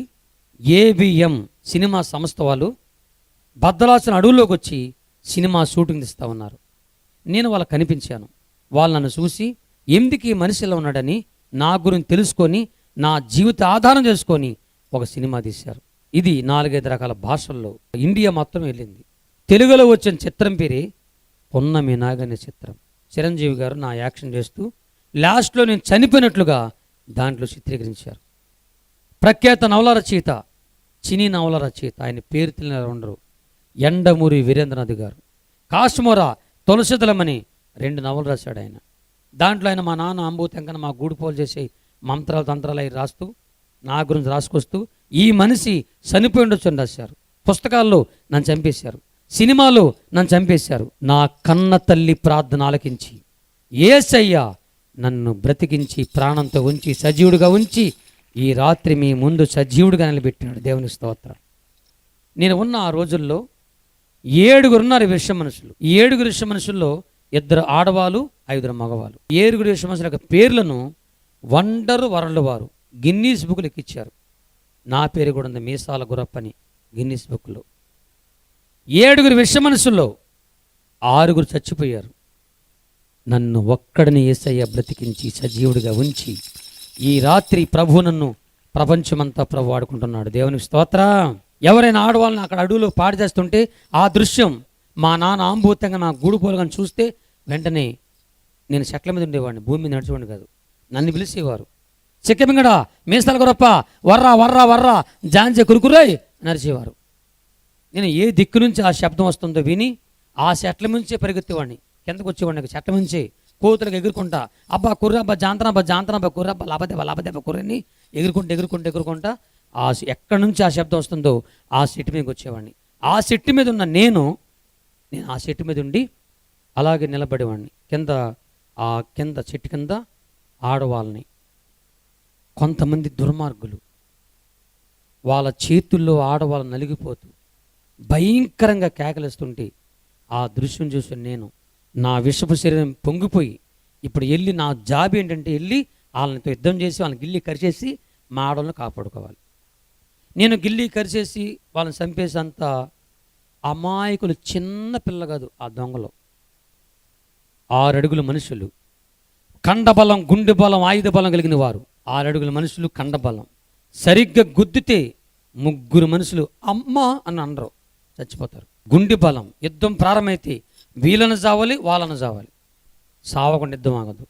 ఏబిఎం సినిమా సంస్థ వాళ్ళు భద్రాచలం అడవుల్లోకి వచ్చి సినిమా షూటింగ్ తీస్తూ ఉన్నారు. నేను వాళ్ళకి కనిపించాను. వాళ్ళు నన్ను చూసి ఎందుకు ఈ మనిషిలో ఉన్నాడని నా గురించి తెలుసుకొని నా జీవిత ఆధారం చేసుకొని ఒక సినిమా తీశారు. ఇది 4-5 రకాల భాషల్లో ఇండియా మొత్తం వెళ్ళింది. తెలుగులో వచ్చిన చిత్రం పేరే పున్నమి నాగనే చిత్రం. చిరంజీవి గారు నా యాక్షన్ చేస్తూ లాస్ట్లో నేను చనిపోయినట్లుగా దాంట్లో చిత్రీకరించారు. ప్రఖ్యాత నవల రచయిత, చినీ నవల రచయిత, ఆయన పేరు తెలియని ఉండరు, ఎండమూరి వీరేంద్రనాథ్ గారు. కాశ్మోరా, తులసిదలమని 2 నవలు రాశాడు ఆయన. దాంట్లో ఆయన మా నాన్న అంబూతంకన మా గూడుపోలు చేసే మంత్రాలు తంత్రాలు అవి రాస్తూ నా గురించి రాసుకొస్తూ ఈ మనిషి చనిపోయి ఉండొచ్చు అని రాశారు. పుస్తకాల్లో నన్ను చంపేశారు, సినిమాలో నన్ను చంపేశారు. నా కన్న తల్లి ప్రార్థన ఆలకించి యేసయ్య నన్ను బ్రతికించి ప్రాణంతో ఉంచి సజీవుడిగా ఉంచి ఈ రాత్రి మీ ముందు సజీవుడిగా నిలబెట్టినాడు. దేవుని స్తోత్రం. నేను ఉన్న ఆ రోజుల్లో 7 ఉన్నారు విష మనుషులు. ఈ 7 విష మనుషుల్లో 2 ఆడవాళ్ళు, 5 మగవాళ్ళు. 7 విష మనుషుల యొక్క పేర్లను వరల్డ్ వారు గిన్నీస్ బుక్లు ఎక్కిచ్చారు. నా పేరు కూడా ఉంది, మీసాల గురప్పని, గిన్నీస్ బుక్లో. 7 విష మనుషుల్లో 6 చచ్చిపోయారు. నన్ను ఒక్కడిని యేసయ్య బ్రతికించి సజీవుడిగా ఉంచి ఈ రాత్రి ప్రభు నన్ను ప్రపంచమంతా ప్రభు వాడుకుంటున్నాడు. దేవునికి స్తోత్రం. ఎవరైనా ఆడవాళ్ళని అక్కడ అడవులు పాడు చేస్తుంటే ఆ దృశ్యం మా నాన్న ఆంబూతంగా నా గూడుపోలుగా చూస్తే వెంటనే నేను చెట్ల మీద ఉండేవాడిని, భూమి మీద నడిచేవాడిని కాదు. నన్ను పిలిచేవారు, చిక్కమింగడ, మీసాల గురప్ప, వర్రా వర్రా వర్రా, జాంజే కురుకురాయ్ నడిచేవారు. నేను ఏ దిక్కు నుంచి ఆ శబ్దం వస్తుందో విని ఆ చెట్ల నుంచే పరిగెత్తేవాడిని, కిందకు వచ్చేవాడిని. చెట్ల నుంచి కోతులకు ఎగురుకుంటా, అబ్బా కుర్రబ్బా జాంతనబ్బా కుర్రబ్బా లాభదేబ్బా కుర్రని ఎగురుకుంటా ఎక్కడి నుంచి ఆ శబ్దం వస్తుందో ఆ చెట్టు మీదకి వచ్చేవాడిని. ఆ చెట్టు మీద ఉన్న నేను ఆ చెట్టు మీద ఉండి అలాగే నిలబడేవాడిని. కింద చెట్టు కింద ఆడవాళ్ళని, కొంతమంది దుర్మార్గులు వాళ్ళ చేతుల్లో ఆడవాళ్ళు నలిగిపోతూ భయంకరంగా కేకలేస్తుంటే ఆ దృశ్యం చూసి నేను నా విషపు శరీరం పొంగిపోయి ఇప్పుడు వెళ్ళి నా జాబ్ ఏంటంటే వెళ్ళి వాళ్ళతో యుద్ధం చేసి వాళ్ళని గిల్లి కరిచేసి మా ఆడవాళ్ళని కాపాడుకోవాలి. నేను గిల్లి కరిచేసి వాళ్ళని చంపేసేంత అమాయకులు, చిన్న పిల్ల కాదు ఆ దొంగలో. 6 అడుగుల మనుషులు, కండబలం, గుండె బలం, ఆయుధ బలం కలిగిన వారు. 6 అడుగుల మనుషులు, కండబలం. సరిగ్గా గుద్దితే 3 మనుషులు అమ్మా అని అనరు, చచ్చిపోతారు. గుండె బలం, యుద్ధం ప్రారంభమైతే వీళ్ళను చావాలి, వాళ్ళను చావాలి, సావకుండా యుద్ధం ఆగదు.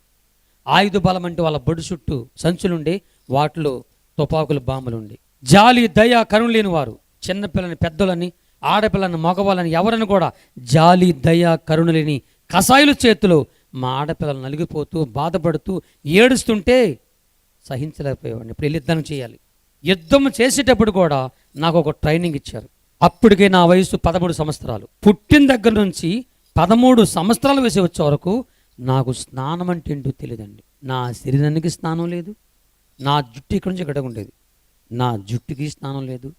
ఆయుధ బలం అంటే వాళ్ళ బొడ్డు చుట్టూ సంచులుండే, వాటిలో తుపాకులు, బాంబులుండే. జాలి, దయ, కరుణ లేని వారు, చిన్నపిల్లని, పెద్దలని, ఆడపిల్లని, మగవాళ్ళని ఎవరని కూడా జాలి, దయ, కరుణ లేని కసాయిల చేతిలో మా ఆడపిల్లలు నలిగిపోతూ బాధపడుతూ ఏడుస్తుంటే సహించలేకపోయేవాడిని. ఇప్పుడు వెళ్ళి యుద్ధం చేయాలి. యుద్ధం చేసేటప్పుడు కూడా నాకు ఒక ట్రైనింగ్ ఇచ్చారు. అప్పటికే నా వయసు 13 సంవత్సరాలు. పుట్టిన దగ్గర నుంచి 13 సంవత్సరాల వయసు వచ్చే వరకు నాకు స్నానం అంటే ఏంటో తెలియదండి. నా శరీరానికి స్నానం లేదు, నా జుట్టు ఇక్కడ నుంచి ఇక్కడ ఉండేది, నా జుట్టుకి స్నానం లేదు,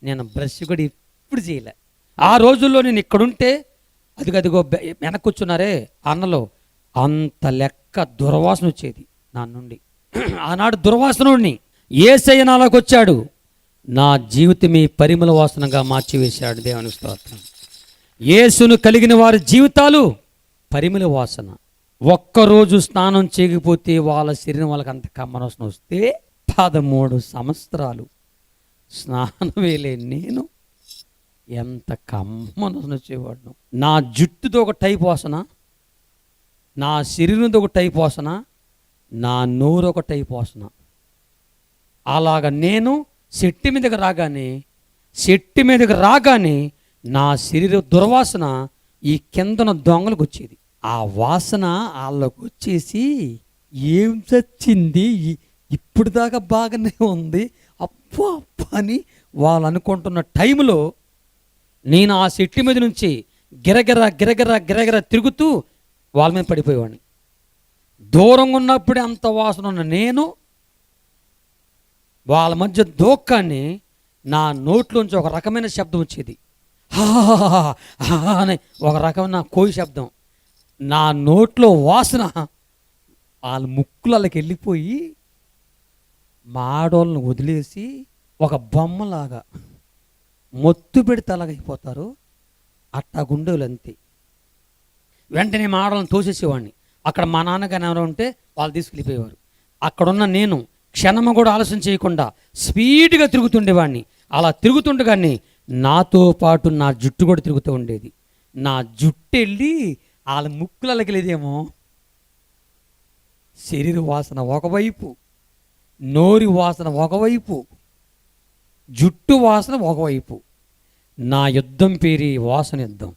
నేను బ్రష్ కూడా ఇప్పుడు చేయలే. ఆ రోజుల్లో నేను ఇక్కడుంటే అదిగో వెనక్కి కూర్చున్నారే అన్నలో అంత లెక్క దుర్వాసన వచ్చేది నా నుండి. ఆనాడు దుర్వాసనుడిని యేసయ్య నాలోకి వచ్చాడు, నా జీవితమే పరిమళ వాసనగా మార్చివేశాడు. దేవుని స్తోత్రం. యేసును కలిగిన వారి జీవితాలు పరిమళ వాసన. ఒక్కరోజు స్నానం చేయకపోతే వాళ్ళ శరీరం వాళ్ళకి అంత కమ్మనవాసన వస్తే 13 సంవత్సరాలు స్నానం వేలే నేను ఎంత కమ్మనవాసన వచ్చేవాడు. నా జుట్టుతో ఒక టైప్ వాసన, నా శరీరంతో ఒక టైప్ వాసన, నా నోరు ఒక టైప్ వాసన. అలాగ నేను చెట్టు మీదకి రాగానే నా శరీర దుర్వాసన ఈ కిందన దొంగలకు వచ్చేది. ఆ వాసన వాళ్ళకు వచ్చేసి ఏం చచ్చింది, ఇప్పుడు దాకా బాగానే ఉంది, అప్పా అని వాళ్ళు అనుకుంటున్న టైంలో నేను ఆ చెట్టు మీద నుంచి గిరగిర తిరుగుతూ వాళ్ళ మీద పడిపోయేవాడిని. దూరంగా ఉన్నప్పుడే అంత వాసన ఉన్న నేను వాళ్ళ మధ్య దూకాన్ని నా నోట్లోంచి ఒక రకమైన శబ్దం వచ్చేది, అని ఒక రకమైన కోయి శబ్దం. నా నోట్లో వాసన వాళ్ళ ముక్కులకి వెళ్ళిపోయి మా ఆడోళ్ళని వదిలేసి ఒక బొమ్మలాగా మొత్తు పెడితే అలాగైపోతారు, అట్టా గుండెలు అంతే. వెంటనే మా ఆడోళ్ళని తోసేసేవాడిని. అక్కడ మా నాన్నగారు ఎవరో ఉంటే వాళ్ళు తీసుకెళ్ళిపోయేవారు. అక్కడున్న నేను క్షణము కూడా ఆలస్యం చేయకుండా స్పీడ్గా తిరుగుతుండేవాడిని. అలా తిరుగుతుండగానే నాతో పాటు నా జుట్టు కూడా తిరుగుతూ ఉండేది. నా జుట్టు వెళ్ళి వాళ్ళ ముక్కులకి లేదేమో శరీర వాసన ఒకవైపు, నోరి వాసన ఒకవైపు, జుట్టు వాసన ఒకవైపు. నా యుద్ధం పేరి వాసన యుద్ధం,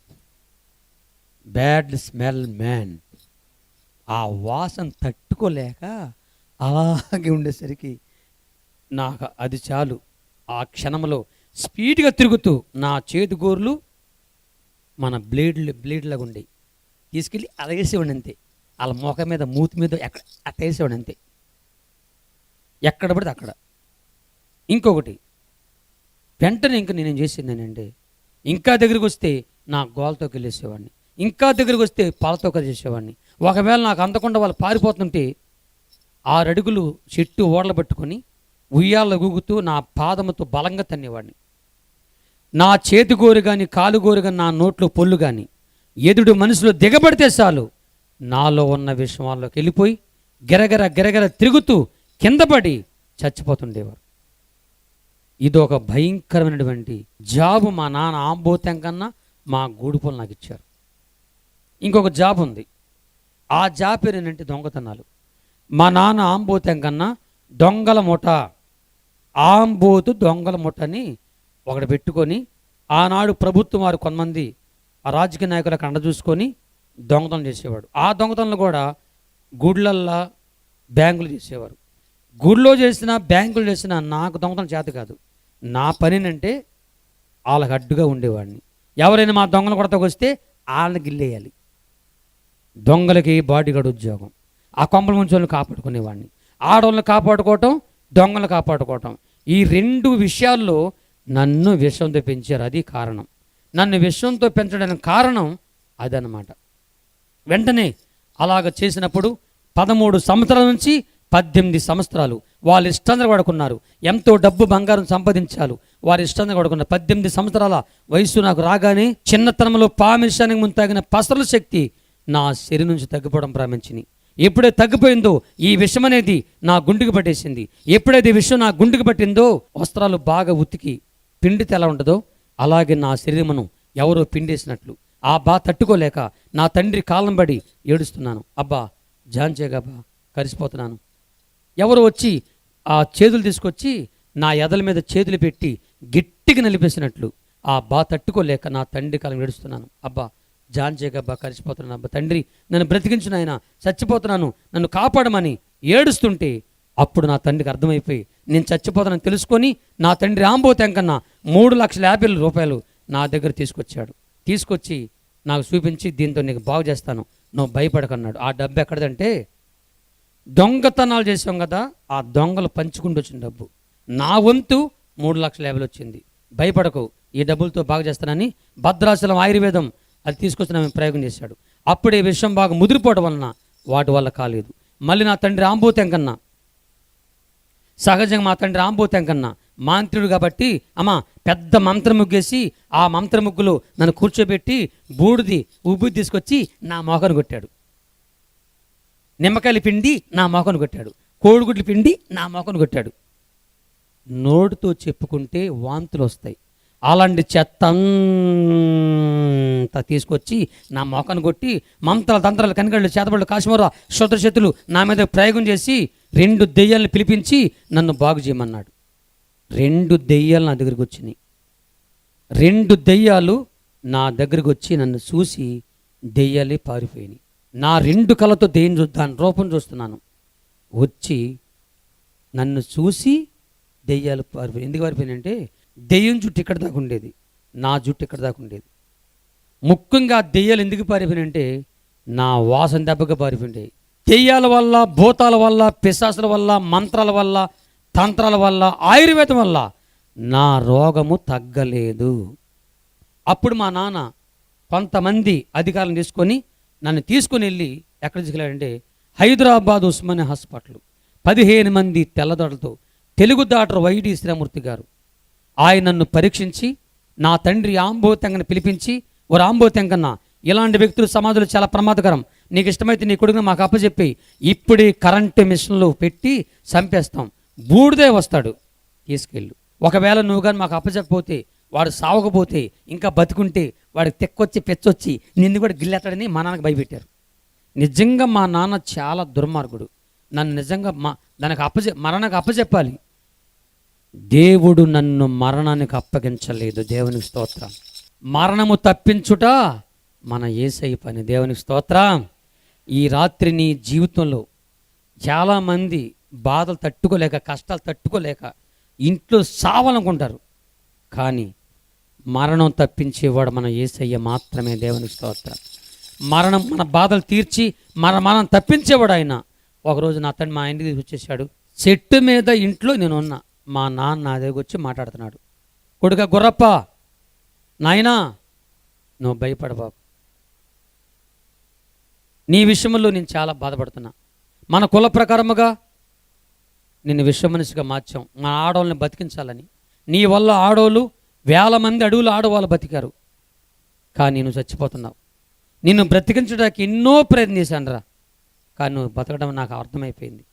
బ్యాడ్ స్మెల్ మ్యాన్. ఆ వాసన తట్టుకోలేక అలాగే ఉండేసరికి నాకు అది చాలు. ఆ క్షణంలో స్పీడ్గా తిరుగుతూ నా చేతి గోర్లు మన బ్లేడ్లాగా ఉండి తీసుకెళ్ళి అలా వేసేవాడిని అంతే. వాళ్ళ మొఖం మీద, మూతి మీద ఎక్కడ అట్లా వేసేవాడిని అంతే, ఎక్కడ పడితే అక్కడ. ఇంకొకటి వెంటనే ఇంక నేనేం చేసిందేనండి, ఇంకా దగ్గరికి వస్తే నా గోలతోకి వెళ్ళేసేవాడిని, ఇంకా దగ్గరికి వస్తే పాలతోక చేసేవాడిని. ఒకవేళ నాకు అందకుండా వాళ్ళు పారిపోతుంటే 6 అడుగులు చెట్టు ఓడలు పట్టుకొని ఉయ్యాల గూగుతూ నా పాదముతో బలంగా తన్నేవాడిని. నా చేతి గోరు కానీ కాలు గోరు కానీ నా నోట్లో పొల్లు కానీ ఎదుడు మనసులో దిగబడితే చాలు నాలో ఉన్న విషయం వాళ్ళకి వెళ్ళిపోయి గిరగర గిరగర తిరుగుతూ కింద పడి చచ్చిపోతుండేవారు. ఇది ఒక భయంకరమైనటువంటి జాబు. మా నాన్న ఆంబోతం కన్నా మా గూడుపలు నాకు ఇచ్చారు. ఇంకొక జాబ్ ఉంది. ఆ జాబ్ పేరు ఏంటంటే దొంగతనాలు. మా నాన్న ఆంబోతం కన్నా దొంగల ముఠ, ఆంబోతు దొంగల ముఠని ఒకటి పెట్టుకొని ఆనాడు ప్రభుత్వం వారు కొంతమంది ఆ రాజకీయ నాయకులకు అండ చూసుకొని దొంగతనం చేసేవాడు. ఆ దొంగతనాలు కూడా గుడ్లల్లా బ్యాంకులు చేసేవారు. గుడిలో చేసినా బ్యాంకులు చేసినా నాకు దొంగతనం చేత కాదు. నా పనినంటే వాళ్ళకి అడ్డుగా ఉండేవాడిని. ఎవరైనా మా దొంగలు కొడతాకు వస్తే వాళ్ళని గిల్లేయాలి. దొంగలకి బాడీగార్డ్ ఉద్యోగం. ఆ కొంపల ముంచి వాళ్ళని కాపాడుకునేవాడిని. ఆడవాళ్ళని కాపాడుకోవటం, దొంగలు కాపాడుకోవటం, ఈ 2 విషయాల్లో నన్ను విషంతో పెంచారు. అది కారణం. నన్ను విషంతో పెంచడానికి కారణం అదనమాట. వెంటనే అలాగ చేసినప్పుడు 13 సంవత్సరాల నుంచి 18 సంవత్సరాలు వాళ్ళ ఇష్టాన్ని వాడుకున్నారు. ఎంతో డబ్బు బంగారం సంపాదించారు. వారి ఇష్టాన్ని వాడుకున్నారు. 18 సంవత్సరాల వయసు నాకు రాగానే చిన్నతనంలో పామిషానికి ముందు తాగిన పసరుల శక్తి నా శరీరం నుంచి తగ్గిపోవడం ప్రారంభించింది. ఎప్పుడైతే తగ్గిపోయిందో ఈ విషం అనేది నా గుండెకి పట్టేసింది. ఎప్పుడైతే ఈ విషం నా గుండెకి పట్టిందో వస్త్రాలు బాగా ఉతికి పిండితే ఎలా ఉంటుందో అలాగే నా శరీరమును ఎవరో పిండేసినట్లు ఆ తట్టుకోలేక నా తండ్రి కాలం పడి ఏడుస్తున్నాను. అబ్బా జాంచేగబ్బా కరిసిపోతున్నాను. ఎవరు వచ్చి ఆ చేతులు తీసుకొచ్చి నా ఎదల మీద చేతులు పెట్టి గట్టిగా నలిపేసినట్లు ఆ తట్టుకోలేక నా తండ్రి కాలం ఏడుస్తున్నాను. అబ్బా జాంచేగబ్బా కరిసిపోతున్నాను. అబ్బా తండ్రి నన్ను బ్రతికించిన ఆయన, చచ్చిపోతున్నాను, నన్ను కాపాడమని ఏడుస్తుంటే అప్పుడు నా తండ్రికి అర్థమైపోయి నేను చచ్చిపోతానని తెలుసుకొని నా తండ్రి ఆంబోతం కన్నా 3,50,000 నా దగ్గర తీసుకొచ్చాడు. తీసుకొచ్చి నాకు చూపించి దీంతో నీకు బాగు చేస్తాను, నువ్వు భయపడకన్నాడు. ఆ డబ్బు ఎక్కడదంటే దొంగతనాలు చేసాం కదా, ఆ దొంగలు పంచుకుంటూ వచ్చిన డబ్బు. నా వంతు 3,50,000 వచ్చింది. భయపడకు, ఈ డబ్బులతో బాగు చేస్తానని భద్రాచలం ఆయుర్వేదం అది తీసుకొచ్చి నా ప్రయోగం చేశాడు. అప్పుడే విషయం బాగా ముదిరిపోవడం వలన వాటి వల్ల కాలేదు. మళ్ళీ నా తండ్రి ఆంబోతం కన్నా సహజంగా మా తండ్రి ఆంబోతం కన్నా మాంత్రుడు కాబట్టి అమ్మ పెద్ద మంత్ర ముగ్గేసి ఆ మంత్ర ముగ్గులో నన్ను కూర్చోబెట్టి బూడిది ఉబ్బు తీసుకొచ్చి నా మోకాను కొట్టాడు. నిమ్మకాయలు పిండి నా మోకాను కొట్టాడు. కోడిగుడ్లు పిండి నా మోకాను కొట్టాడు. నోటితో చెప్పుకుంటే వాంతులు వస్తాయి. అలాంటి చెత్త అంతా తీసుకొచ్చి నా మోకాను కొట్టి మంత్రాలు తంత్రాలు కనికళ్ళు చేతబడులు కాశ్మీర శత్రుశత్రులు నా మీద ప్రయోగం చేసి 2 దెయ్యాలను పిలిపించి నన్ను బాగు చేయమన్నాడు. 2 దెయ్యాలు నా దగ్గరికి వచ్చినాయి. 2 దెయ్యాలు నా దగ్గరికి వచ్చి నన్ను చూసి దెయ్యాలే పారిపోయినాయి. నా 2 కళ్ళతో దెయ్యం దాని రూపం చూస్తున్నాను. వచ్చి నన్ను చూసి దెయ్యాలు పారిపోయి. ఎందుకు పారిపోయినాయంటే దెయ్యం జుట్టు ఇక్కడ దాకా ఉండేది, నా జుట్టు ఇక్కడ దాకా ఉండేది. ముఖ్యంగా దెయ్యాలు ఎందుకు పారిపోయినాయంటే నా వాసన దెబ్బగా పారిపోయింది. దెయ్యాల వల్ల, భూతాల వల్ల, పిశాసుల వల్ల, మంత్రాల వల్ల, తంత్రాల వల్ల, ఆయుర్వేదం వల్ల నా రోగము తగ్గలేదు. అప్పుడు మా నాన్న కొంతమంది అధికారులను తీసుకొని నన్ను తీసుకుని వెళ్ళి ఎక్కడ తీసుకెళ్ళాడంటే హైదరాబాద్ ఉస్మానియా హాస్పిటల్. 15 మంది తెల్లదొడలతో తెలుగు డాక్టర్ వైడి శ్రీమూర్తి గారు ఆయన నన్ను పరీక్షించి నా తండ్రి ఆంబోతంగని పిలిపించి, ఓ ఆంబోతంగన్న ఇలాంటి వ్యక్తులు సమాజంలో చాలా ప్రమాదకరం, నీకు ఇష్టమైతే నీ కొడుకుని మాకు అప్పచెప్పి ఇప్పుడే కరెంటు మిషన్లు పెట్టి చంపేస్తాం, బూడిదే వస్తాడు తీసుకెళ్ళు, ఒకవేళ నువ్వు కానీ మాకు అప్పచెప్పపోతే వాడు సావకపోతే ఇంకా బతికుంటే వాడికి తెక్కొచ్చి పెచ్చొచ్చి నిన్ను కూడా గిల్లెత్తాడని మా నాన్నకి భయపెట్టారు. నిజంగా మా నాన్న చాలా దుర్మార్గుడు. నన్ను నిజంగా దానికి మరణానికి అప్పచెప్పాలి. దేవుడు నన్ను మరణానికి అప్పగించలేదు. దేవునికి స్తోత్రం. మరణము తప్పించుట మన యేసయ్య పని. దేవునికి స్తోత్రం. ఈ రాత్రి నీ జీవితంలో చాలామంది బాధలు తట్టుకోలేక, కష్టాలు తట్టుకోలేక ఇంట్లో సావాలనుకుంటారు. కానీ మరణం తప్పించేవాడు మన యేసయ్య మాత్రమే. దేవునికి స్తోత్రం. మన బాధలు తీర్చి మనం తప్పించేవాడు ఆయన. ఒకరోజు నా తండ్రి మా ఇంటికి వచ్చేసాడు. చెట్టు మీద ఇంట్లో నేను ఉన్నా. మా నాన్న నా దగ్గర వచ్చి మాట్లాడుతున్నాడు. కొడుక గుర్రప్ప, నాయనా నువ్వు భయపడ బాబు, నీ విషయంలో నేను చాలా బాధపడుతున్నా. మన కుల ప్రకారముగా నిన్ను విశ్వ మనిషిగా మార్చాం, మన ఆడవాళ్ళని బతికించాలని. నీ వల్ల ఆడవాళ్ళు 1000 మంది అడవులు ఆడవాళ్ళు బతికారు. కానీ నువ్వు చచ్చిపోతున్నావు. నిన్ను బ్రతికించడానికి ఎన్నో ప్రయత్నం చేశాను రా, కానీ నువ్వు బతకడం నాకు అర్థమైపోయింది.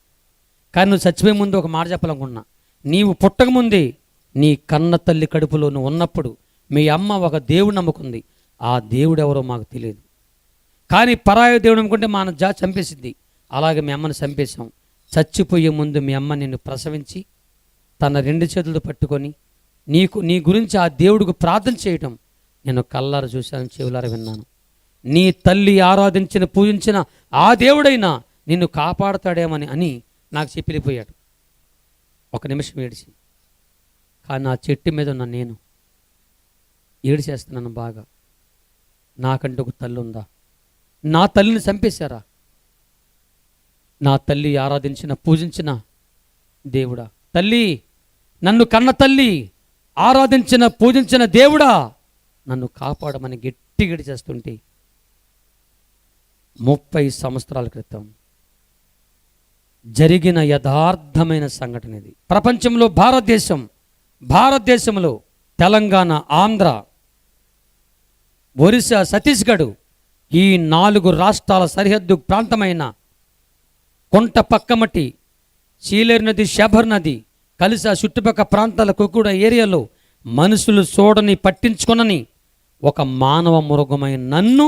కానీ నువ్వు చచ్చిపోయే ముందు ఒక మాట చెప్పాలనుకున్నా. నీవు పుట్టక ముందే నీ కన్న తల్లి కడుపులో నువ్వు ఉన్నప్పుడు మీ అమ్మ ఒక దేవుడు నమ్ముకుంది. ఆ దేవుడు ఎవరో మాకు తెలియదు. కానీ పరాయ దేవుడు నమ్ముకుంటే మా చంపేసింది. అలాగే మీ అమ్మని చంపేశాం. చచ్చిపోయే ముందు మీ అమ్మ నిన్ను ప్రసవించి తన 2 చేతులతో పట్టుకొని నీ గురించి ఆ దేవుడికి ప్రార్థన చేయటం నేను కళ్ళారా చూశాను, చెవులారా విన్నాను. నీ తల్లి ఆరాధించిన పూజించిన ఆ దేవుడైనా నిన్ను కాపాడుతాడేమని అని నాకు చెప్పి వెళ్ళిపోయాడు. ఒక నిమిషం ఏడిచి, కానీ నా చెట్టు మీద ఉన్న నేను ఏడిచేస్తున్నాను బాగా. నాకంటే ఒక తల్లి ఉందా? నా తల్లిని చంపేశారా? నా తల్లి ఆరాధించిన పూజించిన దేవుడా, తల్లి నన్ను కన్న తల్లి ఆరాధించిన పూజించిన దేవుడా నన్ను కాపాడమని గట్టిగా చేస్తుంటే 30 సంవత్సరాల క్రితం జరిగిన యథార్థమైన సంఘటన ఇది. ప్రపంచంలో భారతదేశంలో తెలంగాణ, ఆంధ్ర, ఒరిస్సా, ఛత్తీస్గఢ్ ఈ 4 రాష్ట్రాల సరిహద్దు ప్రాంతమైన కొంట పక్కమటి సీలేరు నది, శబర్ నది కలిసి ఆ చుట్టుపక్కల ప్రాంతాల కుక్కుడ ఏరియాలో మనుషులు చూడని పట్టించుకొనని ఒక మానవ మృగమైన నన్ను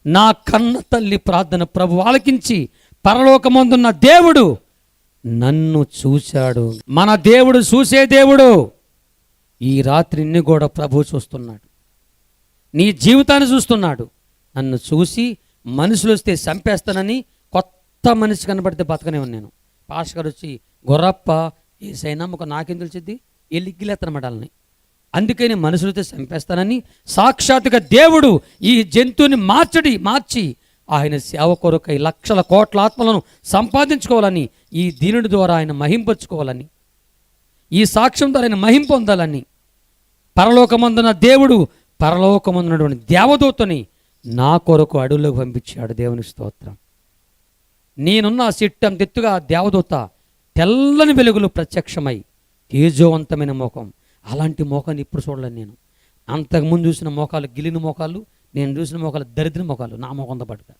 నా కన్న తల్లి ప్రార్థన ప్రభు ఆలకించి పరలోకమందున్న దేవుడు నన్ను చూశాడు. మన దేవుడు చూసే దేవుడు. ఈ రాత్రి నిన్ను కూడా ప్రభు చూస్తున్నాడు. నీ జీవితాన్ని చూస్తున్నాడు. నన్ను చూసి మనుషులు వస్తే చంపేస్తానని కొత్త మనిషి కనబడితే బతకనే ఉన్నాను. పాస్టర్ గారు వచ్చి గొర్రప్ప ఏసైనా ఒక నాకేం తెలిసిద్ది ఎలిగిలేత్తనమాట వాళ్ళని. అందుకని మనుషులతో చంపేస్తానని సాక్షాత్తుగా దేవుడు ఈ జంతువుని మార్చి ఆయన సేవ కొరకై లక్షల కోట్ల ఆత్మలను సంపాదించుకోవాలని, ఈ దీనుడి ద్వారా ఆయన మహింపరుచుకోవాలని, ఈ సాక్ష్యం ద్వారా ఆయన మహిం పొందాలని పరలోకమందున దేవుడు పరలోకమందునటువంటి దేవదూతని నా కొరకు అడవుల్లోకి పంపించాడు. దేవుని స్తోత్రం. నేనున్న ఆ చెట్టు అంతెత్తుగా దేవదూత తెల్లని వెలుగులు ప్రత్యక్షమై తేజోవంతమైన మోకం. అలాంటి మోకాన్ని ఇప్పుడు చూడలేను నేను. అంతకుముందు చూసిన మోకాలు గిలిన మోకాలు, నేను చూసిన మోకాలు దరిద్ర మోకాలు నా మోకంతో పట్టుగా.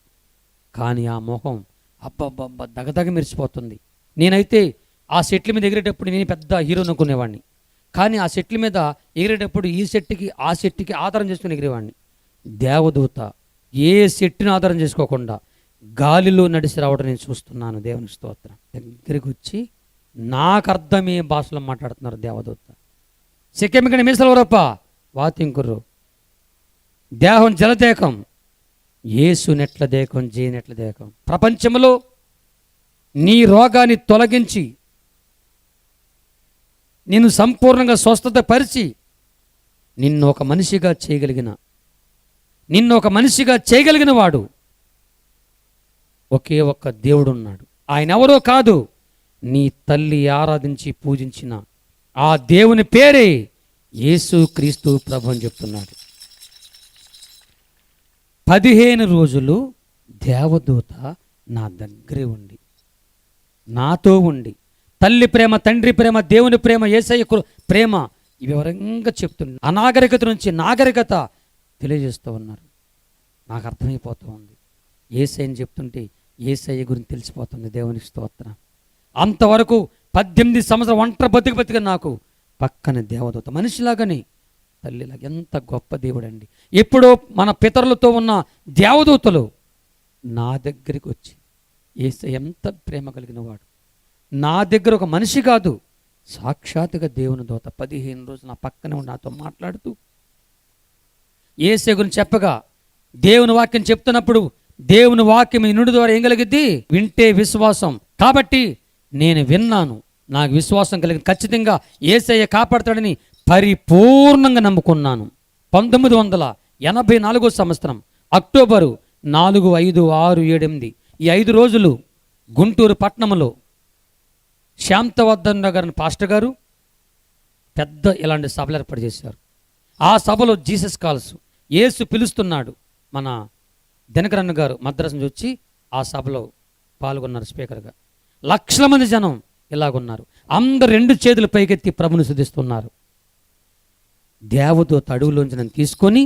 కానీ ఆ మోకం అబ్బబ్బబ్బ దగదగ మెరిసిపోతుంది. నేనైతే ఆ చెట్ల మీద ఎగిరేటప్పుడు నేను పెద్ద హీరో అనుకునేవాడిని. కానీ ఆ చెట్ల మీద ఎగిరేటప్పుడు ఈ చెట్టుకి ఆ చెట్టుకి ఆధారం చేసుకుని ఎగిరేవాడిని. దేవదూత ఏ చెట్టుని ఆధారం చేసుకోకుండా గాలిలో నడిచి రావడం నేను చూస్తున్నాను. దేవుని స్తోత్రం. దగ్గరికి వచ్చి నాకు అర్థమే భాషలో మాట్లాడుతున్నారు దేవదూత. సిక్కెమికని మీసలవరప్ప వాతింకుర్రు దేహం జలదేకం యేసు నెట్ల దేకం జీనెట్ల దేకం. ప్రపంచంలో నీ రోగాన్ని తొలగించి నిన్ను సంపూర్ణంగా స్వస్థత పరిచి నిన్ను ఒక మనిషిగా చేయగలిగిన వాడు ఒకే ఒక్క దేవుడు ఉన్నాడు. ఆయన ఎవరో కాదు, నీ తల్లి ఆరాధించి పూజించిన ఆ దేవుని పేరే యేసు క్రీస్తు ప్రభు అని చెప్తున్నాడు. 15 రోజులు దేవదూత నా దగ్గరే ఉండి నాతో ఉండి తల్లి ప్రేమ, తండ్రి ప్రేమ, దేవుని ప్రేమ, యేసయ్య ప్రేమ వివరంగా చెప్తుంది. అనాగరికత నుంచి నాగరికత తెలియజేస్తూ ఉన్నారు. నాకు అర్థమైపోతూ ఉంది. యేసయ్యని చెప్తుంటే యేసయ్య గురించి తెలిసిపోతుంది. దేవునికి స్తోత్రం. అంతవరకు 18 సంవత్సరాలు ఒంటరి బతిక నాకు పక్కన దేవదూత మనిషిలాగానే తల్లిలా. ఎంత గొప్ప దేవుడు అండి. ఎప్పుడో మన పితరులతో ఉన్న దేవదూతలు నా దగ్గరికి వచ్చి, యేసయ్య ఎంత ప్రేమ కలిగిన వాడు, నా దగ్గర ఒక మనిషి కాదు, సాక్షాత్తుగా దేవుని దూత 15 రోజులు నా పక్కనే ఉండి నాతో మాట్లాడుతూ యేసయ్య గురించి చెప్పగా, దేవుని వాక్యం చెప్తున్నప్పుడు దేవుని వాక్యం ఈ నుండి ద్వారా ఏం కలిగిద్ది? వింటే విశ్వాసం. కాబట్టి నేను విన్నాను, నాకు విశ్వాసం కలిగింది, ఖచ్చితంగా యేసయ్య కాపాడతాడని పరిపూర్ణంగా నమ్ముకున్నాను. 1984 సంవత్సరం అక్టోబరు 4, 5, 6, 7, 8 ఈ 5 రోజులు గుంటూరు పట్టణంలో శాంతవర్ధన్ గారిని పాస్టర్ గారు పెద్ద ఇలాంటి సభలు ఏర్పాటు చేశారు. ఆ సభలో జీసస్ కాల్స్, యేసు పిలుస్తున్నాడు, మన దినకరన్న గారు మద్రాసు నుంచి వచ్చి ఆ సభలో పాల్గొన్నారు స్పీకర్గా. లక్షల మంది జనం ఇలాగున్నారు. అందరు 2 చేతులు పైకెత్తి ప్రభుని స్తుతిస్తున్నారు. దేవదూత అడుగులోంచి నన్ను తీసుకొని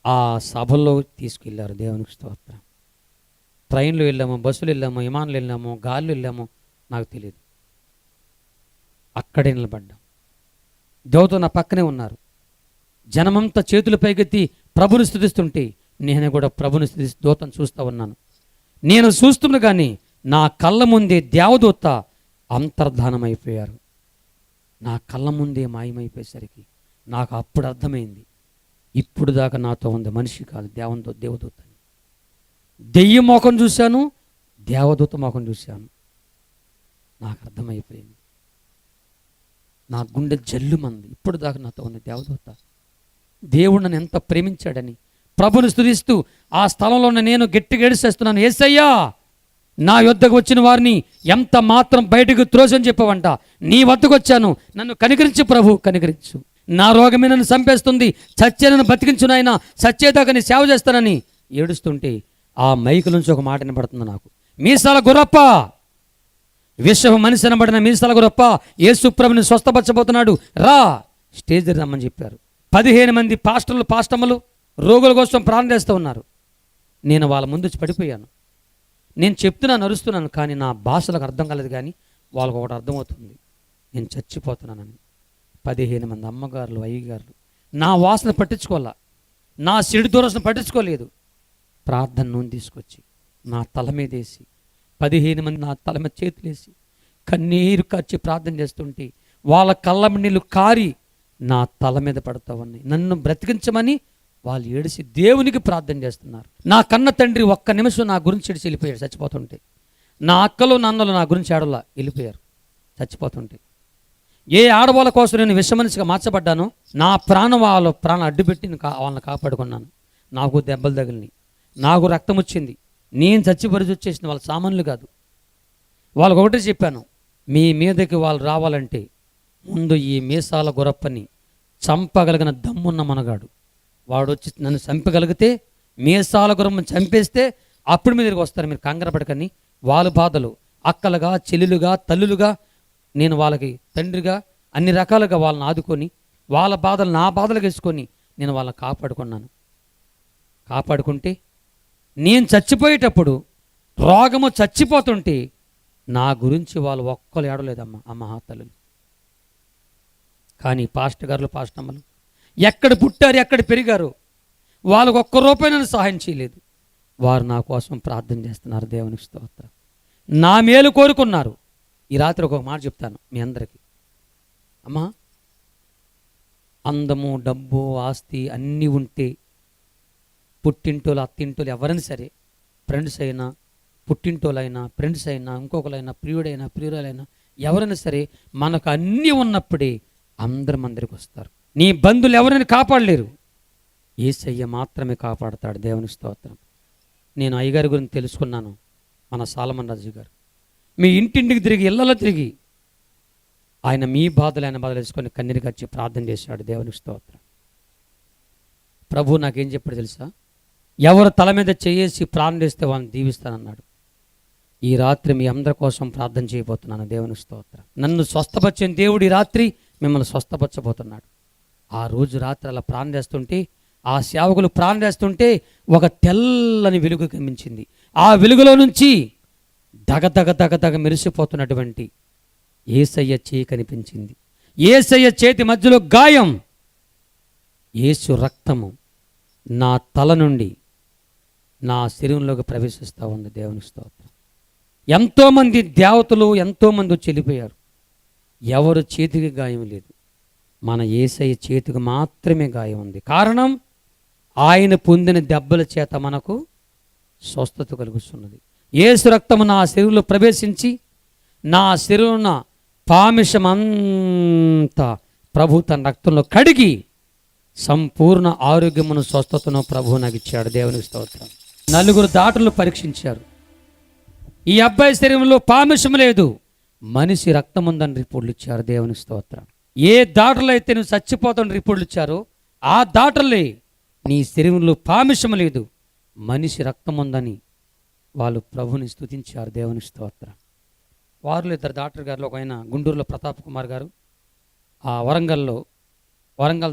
ఆ సభలో తీసుకెళ్లారు. దేవునికి స్తోత్రం. ట్రైన్లో వెళ్ళాము, బస్సులు వెళ్ళాము, విమానాలు వెళ్ళాము, గాల్లో వెళ్ళాము, నాకు తెలియదు. అక్కడే నిలబడ్డాం. దేవత నా పక్కనే ఉన్నారు. జనమంతా చేతులు పైకెత్తి ప్రభుని స్తుతిస్తుంటే నేను కూడా ప్రభుని స్తుతిస్తూ దూతను చూస్తూ ఉన్నాను. నేను చూస్తున్నా కానీ నా కళ్ళ ముందే దేవదూత అంతర్ధానమైపోయారు. నా కళ్ళ ముందే మాయమైపోయేసరికి నాకు అప్పుడు అర్థమైంది, ఇప్పుడు దాకా నాతో ఉంది మనిషి కాదు, దేవదూత అని. దెయ్యం మోకం చూశాను, దేవదూత మోకం చూశాను. నాకు అర్థమైపోయింది. నా గుండె జల్లుమంది, ఇప్పుడు దాకా నాతో ఉంది దేవదూత. దేవుడు నన్ను ఎంత ప్రేమించాడని ప్రభుని స్తుతిస్తూ ఆ స్థలంలో నేను గట్టిగా ఏడుసేస్తున్నాను, యేసయ్యా నా యొద్దకు వచ్చిన వారిని ఎంత మాత్రం బయటకు త్రోసని చెప్పవంట. నీ వద్దకు వచ్చాను, నన్ను కనికరించు ప్రభు, కనికరించు. నా రోగమే నన్ను చంపేస్తుంది, చచ్చే నన్ను బతికించు నాయన, చచ్చేదాకా నీ సేవ చేస్తానని ఏడుస్తుంటే ఆ మైకు నుంచి ఒక మాట వినపడుతుంది నాకు, మీసాల గురప్ప, విశ్వ మనిషి అనబడిన మీసాల గురప్ప యేసు ప్రభుని స్వస్థపరచబోతున్నాడు, రా స్టేజ్ దగ్గర రమ్మని చెప్పారు. 15 మంది పాస్టర్లు పాస్టమ్మలు రోగుల కోసం ప్రార్థన చేస్తూ ఉన్నారు. నేను వాళ్ళ ముందు వచ్చి పడిపోయాను. నేను చెప్తున్నాను, అరుస్తున్నాను, కానీ నా భాషలకు అర్థం కాలేదు. కానీ వాళ్ళకు ఒకటి అర్థమవుతుంది, నేను చచ్చిపోతున్నానని. 15 మంది అమ్మగారులు, అయ్యగారులు నా వాసన పట్టించుకోవాలా, నా సిడి దూరసన పట్టించుకోలేదు. ప్రార్థన నూనె తీసుకొచ్చి నా తల మీద వేసి 15 మంది నా తల మీద చేతులేసి కన్నీరు కార్చి ప్రార్థన చేస్తుంటే వాళ్ళ కళ్ళ నీళ్ళు కారి నా తల మీద పడుతూ ఉన్నాయి. నన్ను బ్రతికించమని వాళ్ళు ఏడిసి దేవునికి ప్రార్థన చేస్తున్నారు. నా కన్న తండ్రి ఒక్క నిమిషం నా గురించి ఏడిసి వెళ్ళిపోయాడు చచ్చిపోతుంటే. నా అక్కలు నాన్నలు నా గురించి ఆడలా వెళ్ళిపోయారు చచ్చిపోతుంటే. ఏ ఆడవాళ్ళ కోసం నేను విషమనిషిగా మార్చబడ్డానో నా వాళ్ళ ప్రాణం అడ్డుపెట్టి వాళ్ళని కాపాడుకున్నాను. నాకు దెబ్బలు తగిలినాయి, నాకు రక్తం వచ్చింది, నేను చచ్చిపరిచి వచ్చేసిన వాళ్ళ సామాన్లు కాదు. వాళ్ళకి ఒకటే చెప్పాను, మీ మీదకి వాళ్ళు రావాలంటే ముందు ఈ మీసాల గురప్పని చంపగలిగిన దమ్మున్న మనగాడు వాడు వచ్చి నన్ను చంపగలిగితే, మీసాల గురమ్మని చంపేస్తే అప్పుడు మీ దగ్గరికి వస్తారు, మీరు కంగారపడకని. వాళ్ళ బాధలు అక్కలుగా, చెల్లెలుగా, తల్లులుగా నేను వాళ్ళకి తండ్రిగా అన్ని రకాలుగా వాళ్ళని ఆదుకొని వాళ్ళ బాధలు నా బాధలుగా వేసుకొని నేను వాళ్ళని కాపాడుకుంటే నేను చచ్చిపోయేటప్పుడు రోగము చచ్చిపోతుంటే నా గురించి వాళ్ళు ఒక్కరు ఏడలేదమ్మా ఆ మహాతల్లులు. కానీ పాస్టర్ గారులు, పాస్టమ్మలు ఎక్కడ పుట్టారు, ఎక్కడ పెరిగారు, వాళ్ళకు ఒక్క రూపాయి నన్ను సహాయం చేయలేదు. వారు నా కోసం ప్రార్థన చేస్తున్నారు. దేవునికి స్తోత్రం. నా మేలు కోరుకున్నారు. ఈ రాత్రి ఒక మాట చెప్తాను మీ అందరికీ. అమ్మా, అందము, డబ్బు, ఆస్తి అన్నీ ఉంటే పుట్టింటోలు, అత్తింటోలు ఎవరైనా సరే, ఫ్రెండ్స్ అయినా, పుట్టింటోలైనా, ఫ్రెండ్స్ అయినా, ఇంకొకరైనా, ప్రియుడైనా, ప్రియురాలైనా ఎవరైనా సరే మనకు అన్నీ ఉన్నప్పుడే అందరు మందిరికి వస్తారు. నీ బంధువులు ఎవరైనా కాపాడలేరు, యేసయ్య మాత్రమే కాపాడతాడు. దేవుని స్తోత్రం. నేను అయ్యగారి గురించి తెలుసుకున్నాను. మన సాలమన్ రాజు గారు మీ ఇంటింటికి తిరిగి, ఇళ్లలో తిరిగి ఆయన మీ బాధలు ఆయన బాధలు వేసుకొని కన్నీరు గచ్చి ప్రార్థన చేశాడు. దేవుని స్తోత్రం. ప్రభు నాకేం చెప్పాడు తెలుసా? ఎవరు తల మీద చేసి ప్రార్థన చేస్తే వాళ్ళని దీవిస్తానన్నాడు. ఈ రాత్రి మీ అందరి కోసం ప్రార్థన చేయబోతున్నాను. దేవుని స్తోత్రం. నన్ను స్వస్థపరిచిన దేవుడు ఈ రాత్రి మిమ్మల్ని స్వస్థపరచబోతున్నాడు. ఆ రోజు రాత్రి అలా ప్రార్థన చేస్తుంటే, ఆ సేవకులు ప్రార్థన చేస్తుంటే ఒక తెల్లని వెలుగు కనిపించింది. ఆ వెలుగులో నుంచి దగ మెరిసిపోతున్నటువంటి యేసయ్య చేయి కనిపించింది. యేసయ్య చేతి మధ్యలో గాయం. యేసు రక్తము నా తల నుండి నా శరీరంలోకి ప్రవేశిస్తూ ఉంది. దేవుని స్తోత్రం. ఎంతోమంది దేవతలు ఎంతోమంది చెల్లిపోయారు, ఎవరు చేతికి గాయం లేదు. మన యేసయ్య చేతికి మాత్రమే గాయం ఉంది. కారణం, ఆయన పొందిన దెబ్బల చేత మనకు స్వస్థత కలుగుతున్నది. యేసు రక్తము నా శరీరంలో ప్రవేశించి నా శరీరంలో పామిషమంతా ప్రభు తన రక్తంలో కడిగి సంపూర్ణ ఆరోగ్యమును స్వస్థతను ప్రభువు నాకు ఇచ్చాడు. దేవునికి స్తోత్రం. 4 డాక్టర్లు పరీక్షించారు. ఈ అబ్బాయి శరీరంలో పామిషం లేదు, మనిషి రక్తం ఉందని రిపోర్ట్లు ఇచ్చారు. దేవునికి స్తోత్రం. ఏ డాక్టర్లు అయితే నువ్వు చచ్చిపోతాను రిపోర్ట్లు ఇచ్చారో ఆ డాక్టర్లే నీ శరీరంలో పామిషం లేదు, మనిషి రక్తం ఉందని వాళ్ళు ప్రభుని స్తుతించారు. దేవుని స్తోత్రం. వారిలో 2 డాక్టర్ గారు, ఒక ఆయన గుంటూరులో ప్రతాప్ కుమార్ గారు, ఆ వరంగల్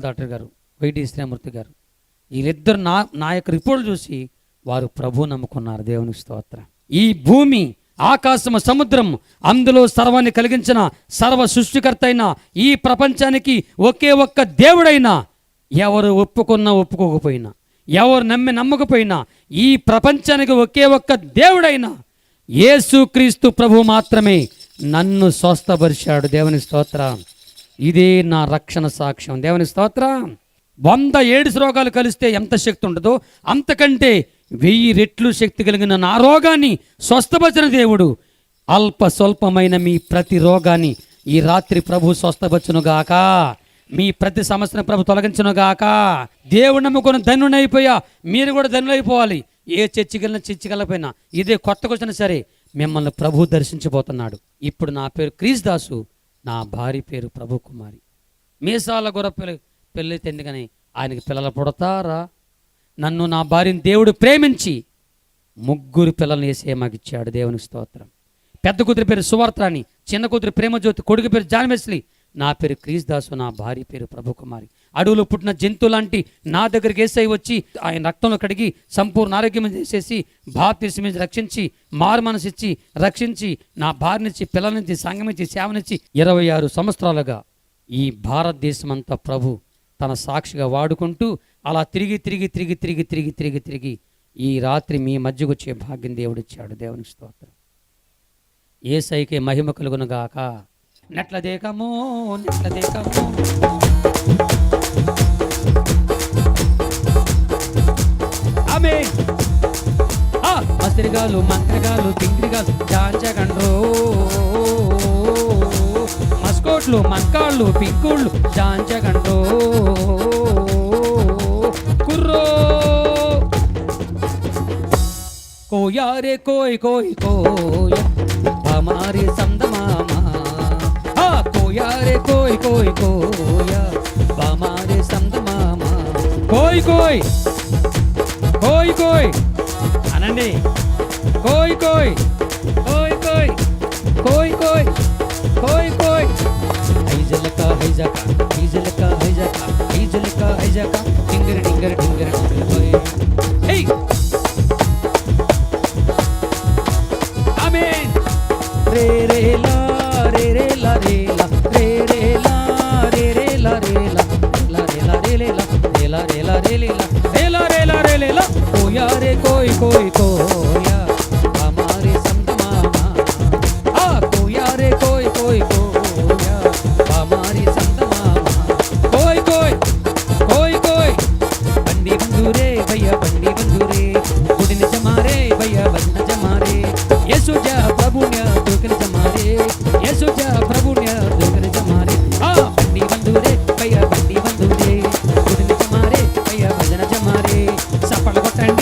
డాక్టర్ గారు వైటి శ్రీమూర్తి గారు, వీళ్ళిద్దరు నా యొక్క రిపోర్ట్ చూసి వారు ప్రభు నమ్ముకున్నారు. దేవుని స్తోత్రం. ఈ భూమి, ఆకాశము, సముద్రం, అందులో సర్వాన్ని కలిగించిన సర్వ సృష్టికర్త అయిన ఈ ప్రపంచానికి ఒకే ఒక్క దేవుడైనా, ఎవరు ఒప్పుకున్నా ఒప్పుకోకపోయినా, ఎవరు నమ్మకపోయినా, ఈ ప్రపంచానికి ఒకే ఒక్క దేవుడైనా యేసుక్రీస్తు ప్రభు మాత్రమే నన్ను స్వస్థపరిచాడు. దేవుని స్తోత్రం. ఇదే నా రక్షణ సాక్ష్యం. దేవుని స్తోత్రం. 100 ఎయిడ్స్ రోగాలు కలిస్తే ఎంత శక్తి ఉంటుందో అంతకంటే 1000 రెట్లు శక్తి కలిగిన నా రోగాన్ని స్వస్థపరిచిన దేవుడు అల్ప స్వల్పమైన మీ ప్రతి రోగాన్ని ఈ రాత్రి ప్రభు స్వస్థపరచునుగాక. మీ ప్రతి సమస్యను ప్రభు తొలగించునుగాక. దేవుడు నమ్ముకొని ధన్యునైపోయా, మీరు కూడా ధన్యులైపోవాలి. ఏ చర్చికెళ్ళిపోయినా ఇదే కొత్తగా వచ్చినా సరే మిమ్మల్ని ప్రభు దర్శించబోతున్నాడు. ఇప్పుడు నా పేరు క్రీస్ దాసు, నా భార్య పేరు ప్రభు కుమారి. మీసాల గొర్రె పెళ్ళైతే ఎందుకని ఆయనకి పిల్లలు పుడతారా? నన్ను నా భార్యని దేవుడు ప్రేమించి 3 పిల్లల్ని వేసే మాకు ఇచ్చాడు. దేవుని స్తోత్రం. పెద్ద కూతురి పేరు సువార్త్రాణి, చిన్న కూతురు ప్రేమజ్యోతి, కొడుకు పేరు జాన్ వెస్లీ, నా పేరు క్రీస్ దాసు, నా భార్య పేరు ప్రభు కుమారి. అడవులో పుట్టిన జంతువు లాంటి నా దగ్గరికి యేసయ్య వచ్చి ఆయన రక్తంలో కడిగి సంపూర్ణ ఆరోగ్యం చేసేసి బాప్తిస్మం రక్షించి మారు మనసిచ్చి రక్షించి నా భార్యనిచ్చి పిల్లలనిచ్చి సంఘమిచ్చి సేవనిచ్చి 26 సంవత్సరాలుగా ఈ భారతదేశం అంతా ప్రభు తన సాక్షిగా వాడుకుంటూ అలా తిరిగి ఈ రాత్రి మీ మధ్యకు వచ్చే భాగ్యం దేవుడిచ్చాడు. దేవుని స్తోత్రం. యేసయ్యకే మహిమ కలుగునుగాక. నెట్ల దేకమో ఆమేన్. మస్తిరిగాలు, మంత్రిగాలు, తింగిరిగాలు జాంచగండ్రో, మస్కోట్లు, మంకాళ్ళు, పింకుళ్ళు జాంచగండ్రో కుర్రో కోయా రే కోయ్ కోయ్ కోయ हमारे संदमामा कोया रे कोई कोई कोया हमारे संदमामा कोई कोई कोई कोई आनंदी कोई कोई कोई कोई कोई कोई कोई कोई हैजलका हैजका हैजलका हैजका हैजलका हैजका टिंगर टिंगर टिंगर कोई हे आमीन. रे रे ला रे रे ला रे ला रे रे ला रे रे ला रे ला ला रे ला रे ला रे ला रे ला रे ला रे ला रे ला रे ला कोया रे कोई कोई कोया हमारे संतमामा कोया रे कोई कोई कोया हमारे संतमामा कोई कोई कोई कोई बंदी बंधुरे भैया बंदी बंधुरे गुडिन जमारे भैया बंद जमारे येसु जा प्रभु ने दुखन जमारे येसु जा प्रभु ने दुखन जमारे बंदी बंधुरे भैया बंदी बंधुरे गुडिन जमारे भैया भजन जमारे सफल कोटंडी